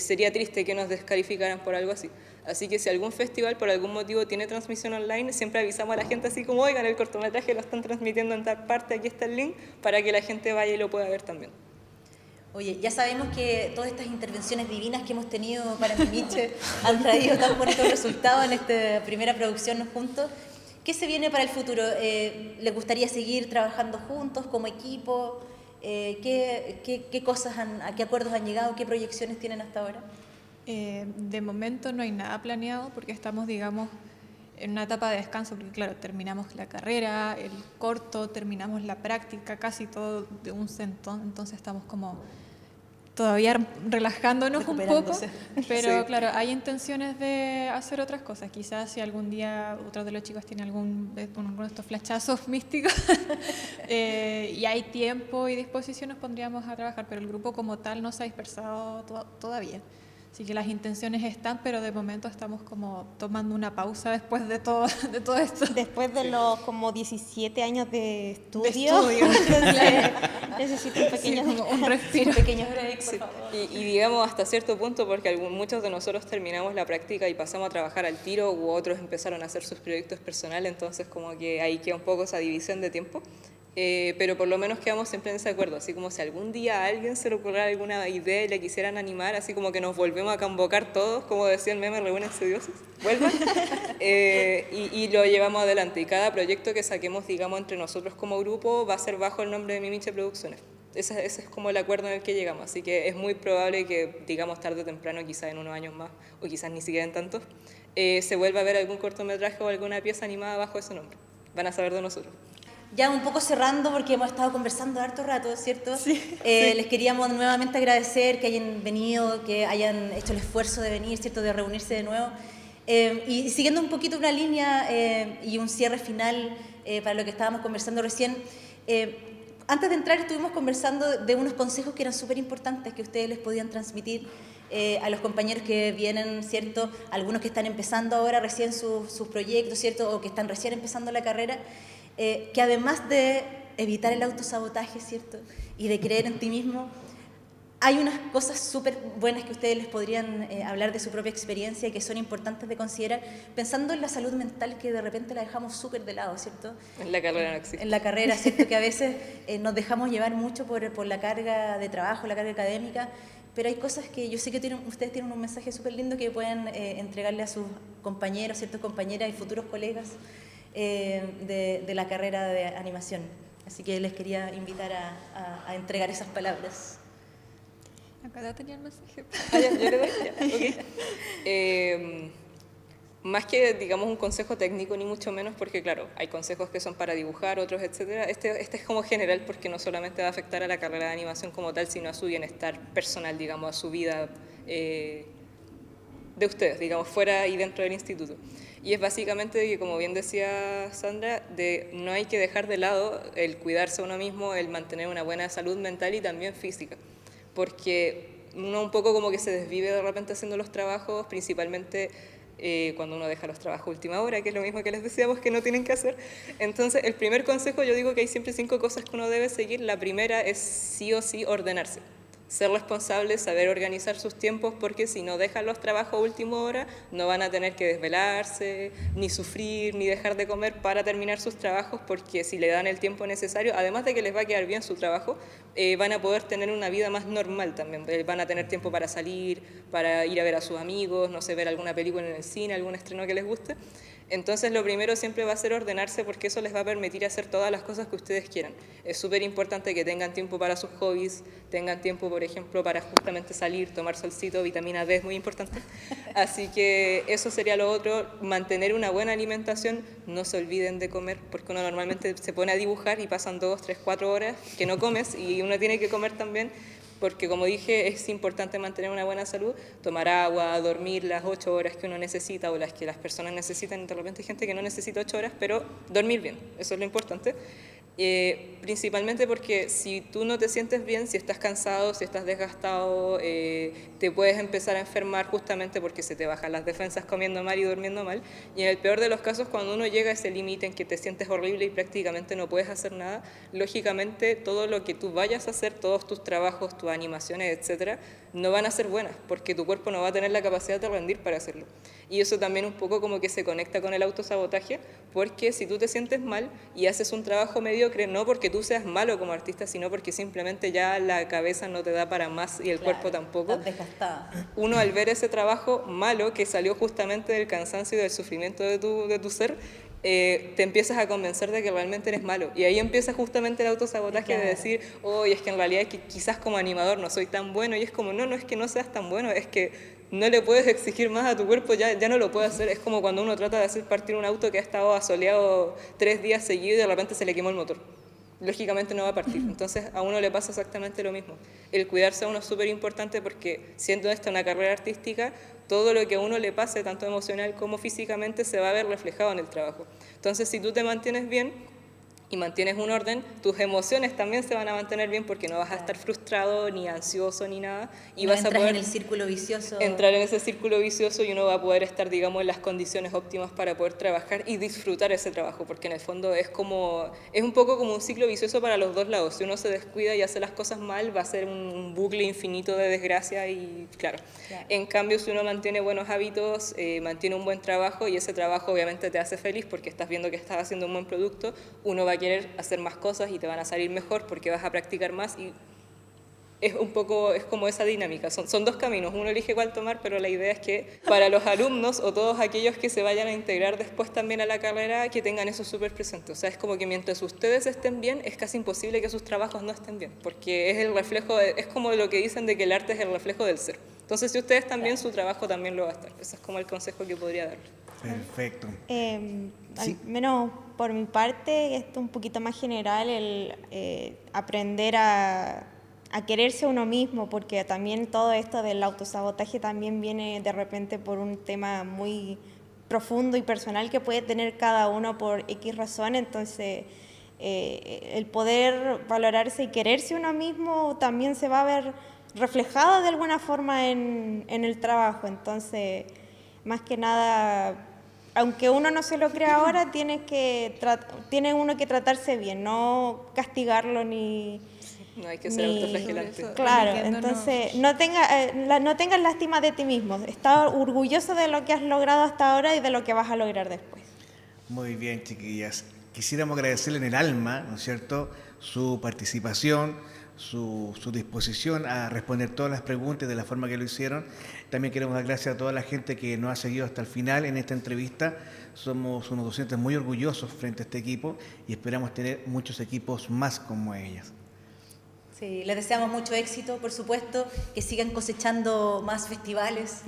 sería triste que nos descalificaran por algo así. Así que si algún festival por algún motivo tiene transmisión online, siempre avisamos a la gente así como, oigan, el cortometraje lo están transmitiendo en tal parte, aquí está el link, para que la gente vaya y lo pueda ver también. Oye, ya sabemos que todas estas intervenciones divinas que hemos tenido para Mimiche han traído tan bonitos resultados en esta primera producción juntos. ¿Qué se viene para el futuro? ¿Les gustaría seguir trabajando juntos como equipo? ¿Qué cosas a qué acuerdos han llegado? ¿Qué proyecciones tienen hasta ahora? De momento no hay nada planeado porque estamos, digamos, en una etapa de descanso, porque claro, terminamos la carrera, el corto, terminamos la práctica, casi todo de un centón, entonces estamos como todavía relajándonos un poco, pero sí, claro, hay intenciones de hacer otras cosas. Quizás si algún día otro de los chicos tiene alguno de estos flashazos místicos y hay tiempo y disposición, nos pondríamos a trabajar, pero el grupo como tal no se ha dispersado todavía. Así que las intenciones están, pero de momento estamos como tomando una pausa después de todo esto. Después de los como 17 años de estudio. Necesito un respiro. Un pequeño break, por favor. Y digamos hasta cierto punto, porque muchos de nosotros terminamos la práctica y pasamos a trabajar al tiro, u otros empezaron a hacer sus proyectos personales, entonces como que ahí queda un poco esa división de tiempo. Pero por lo menos quedamos siempre en ese acuerdo, así como si algún día a alguien se le ocurriera alguna idea y le quisieran animar, así como que nos volvemos a convocar todos, como decía el meme, reúnense dioses, vuelvan, y lo llevamos adelante. Y cada proyecto que saquemos, digamos, entre nosotros como grupo va a ser bajo el nombre de Mimiche Producciones. Ese es como el acuerdo en el que llegamos, así que es muy probable que, digamos, tarde o temprano, quizás en unos años más, o quizás ni siquiera en tantos, se vuelva a ver algún cortometraje o alguna pieza animada bajo ese nombre. Van a saber de nosotros. Ya un poco cerrando, porque hemos estado conversando harto rato, ¿cierto? Sí. Les queríamos nuevamente agradecer que hayan venido, que hayan hecho el esfuerzo de venir, ¿cierto? De reunirse de nuevo. Y siguiendo un poquito una línea y un cierre final para lo que estábamos conversando recién, antes de entrar estuvimos conversando de unos consejos que eran súper importantes que ustedes les podían transmitir a los compañeros que vienen, ¿cierto? Algunos que están empezando ahora recién sus proyectos, ¿cierto? O que están recién empezando la carrera. Que además de evitar el autosabotaje, ¿cierto? Y de creer en ti mismo, hay unas cosas súper buenas que ustedes les podrían hablar de su propia experiencia y que son importantes de considerar, pensando en la salud mental que de repente la dejamos súper de lado, ¿cierto? En la carrera no existe. En la carrera, ¿cierto? Que a veces nos dejamos llevar mucho por la carga de trabajo, la carga académica, pero hay cosas que yo sé que ustedes tienen un mensaje súper lindo que pueden entregarle a sus compañeros, ¿cierto? Compañeras y futuros colegas de la carrera de animación. Así que les quería invitar a entregar esas palabras. Acá ya tenía el mensaje. Yo le doy, okay. Más que, digamos, un consejo técnico, ni mucho menos, porque claro, hay consejos que son para dibujar, otros, etcétera. Este es como general, porque no solamente va a afectar a la carrera de animación como tal, sino a su bienestar personal, digamos, a su vida de ustedes, digamos, fuera y dentro del instituto. Y es básicamente que, como bien decía Sandra, no hay que dejar de lado el cuidarse a uno mismo, el mantener una buena salud mental y también física, porque uno un poco como que se desvive de repente haciendo los trabajos, principalmente cuando uno deja los trabajos a última hora, que es lo mismo que les decíamos que no tienen que hacer. Entonces, el primer consejo, yo digo que hay siempre 5 cosas que uno debe seguir. La primera es sí o sí ordenarse. ser responsables, saber organizar sus tiempos, porque si no dejan los trabajos a última hora, no van a tener que desvelarse, ni sufrir, ni dejar de comer para terminar sus trabajos, porque si le dan el tiempo necesario, además de que les va a quedar bien su trabajo, van a poder tener una vida más normal también. Van a tener tiempo para salir, para ir a ver a sus amigos, no sé, ver alguna película en el cine, algún estreno que les guste. Entonces lo primero siempre va a ser ordenarse, porque eso les va a permitir hacer todas las cosas que ustedes quieran. Es súper importante que tengan tiempo para sus hobbies, tengan tiempo, por ejemplo, para justamente salir, tomar solcito, vitamina D es muy importante. Así que eso sería lo otro, mantener una buena alimentación, no se olviden de comer, porque uno normalmente se pone a dibujar y pasan 2, 3, 4 horas que no comes y uno tiene que comer también. Porque como dije, es importante mantener una buena salud, tomar agua, dormir las 8 horas que uno necesita o las que las personas necesitan. De repente hay gente que no necesita 8 horas, pero dormir bien, eso es lo importante. Principalmente porque si tú no te sientes bien, si estás cansado, si estás desgastado, te puedes empezar a enfermar justamente porque se te bajan las defensas comiendo mal y durmiendo mal. Y en el peor de los casos, cuando uno llega a ese límite en que te sientes horrible y prácticamente no puedes hacer nada, lógicamente todo lo que tú vayas a hacer, todos tus trabajos, tus animaciones, etcétera, no van a ser buenas porque tu cuerpo no va a tener la capacidad de rendir para hacerlo. Y eso también un poco como que se conecta con el autosabotaje, porque si tú te sientes mal y haces un trabajo mediocre, no porque tú seas malo como artista, sino porque simplemente ya la cabeza no te da para más y el cuerpo tampoco. Estás desgastada. Uno al ver ese trabajo malo que salió justamente del cansancio y del sufrimiento de tu ser, te empiezas a convencer de que realmente eres malo. Y ahí empieza justamente el autosabotaje de decir, oye, es que en realidad que quizás como animador no soy tan bueno. Y es como, no es que no seas tan bueno, es que no le puedes exigir más a tu cuerpo, ya no lo puede hacer. Es como cuando uno trata de hacer partir un auto que ha estado asoleado 3 días seguidos y de repente se le quemó el motor. Lógicamente no va a partir. Entonces a uno le pasa exactamente lo mismo. El cuidarse a uno es súper importante porque siendo esta una carrera artística, todo lo que a uno le pase, tanto emocional como físicamente, se va a ver reflejado en el trabajo. Entonces si tú te mantienes bien y mantienes un orden, tus emociones también se van a mantener bien porque no vas a estar frustrado, ni ansioso, ni nada. Y no vas a poder en el círculo vicioso. entrar en ese círculo vicioso y uno va a poder estar, digamos, en las condiciones óptimas para poder trabajar y disfrutar ese trabajo, porque en el fondo es un poco como un ciclo vicioso para los dos lados. Si uno se descuida y hace las cosas mal, va a ser un bucle infinito de desgracia y claro. En cambio, si uno mantiene buenos hábitos, mantiene un buen trabajo y ese trabajo obviamente te hace feliz porque estás viendo que estás haciendo un buen producto, uno va a querer hacer más cosas y te van a salir mejor porque vas a practicar más y es como esa dinámica. Son 2 caminos, uno elige cuál tomar, pero la idea es que para los alumnos o todos aquellos que se vayan a integrar después también a la carrera, que tengan eso súper presente. O sea, es como que mientras ustedes estén bien, es casi imposible que sus trabajos no estén bien, porque es el reflejo, es como lo que dicen de que el arte es el reflejo del ser. Entonces, si ustedes están bien, su trabajo también lo va a estar. Ese es como el consejo que podría darles. Perfecto. Al menos por mi parte, esto un poquito más general, el aprender a quererse uno mismo, porque también todo esto del autosabotaje también viene de repente por un tema muy profundo y personal que puede tener cada uno por X razón. Entonces el poder valorarse y quererse uno mismo también se va a ver reflejado de alguna forma en el trabajo. Entonces, más que nada, aunque uno no se lo crea ahora, tiene uno que tratarse bien, no castigarlo ni... No hay que ser autoflagelante. Claro, entonces no tengas lástima de ti mismo. Estás orgulloso de lo que has logrado hasta ahora y de lo que vas a lograr después. Muy bien, chiquillas. Quisiéramos agradecerle en el alma, ¿no es cierto?, su participación, su disposición a responder todas las preguntas de la forma que lo hicieron. También queremos dar gracias a toda la gente que nos ha seguido hasta el final en esta entrevista. Somos unos docentes muy orgullosos frente a este equipo y esperamos tener muchos equipos más como ellas. Sí, les deseamos mucho éxito, por supuesto, que sigan cosechando más festivales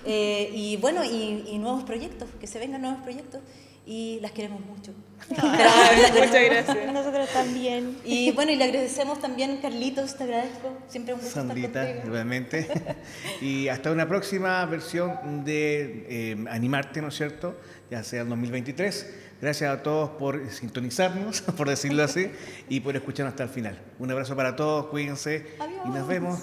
y bueno, y nuevos proyectos, que se vengan nuevos proyectos y las queremos mucho. Muchas gracias. Nosotros también. Y bueno, y le agradecemos también, Carlitos, te agradezco, siempre un gusto Sandrita, estar contigo. nuevamente. Y hasta una próxima versión de Animarte, ¿no es cierto?, ya sea el 2023. Gracias a todos por sintonizarnos, por decirlo así, y por escucharnos hasta el final. Un abrazo para todos, cuídense. Adiós. Y nos vemos.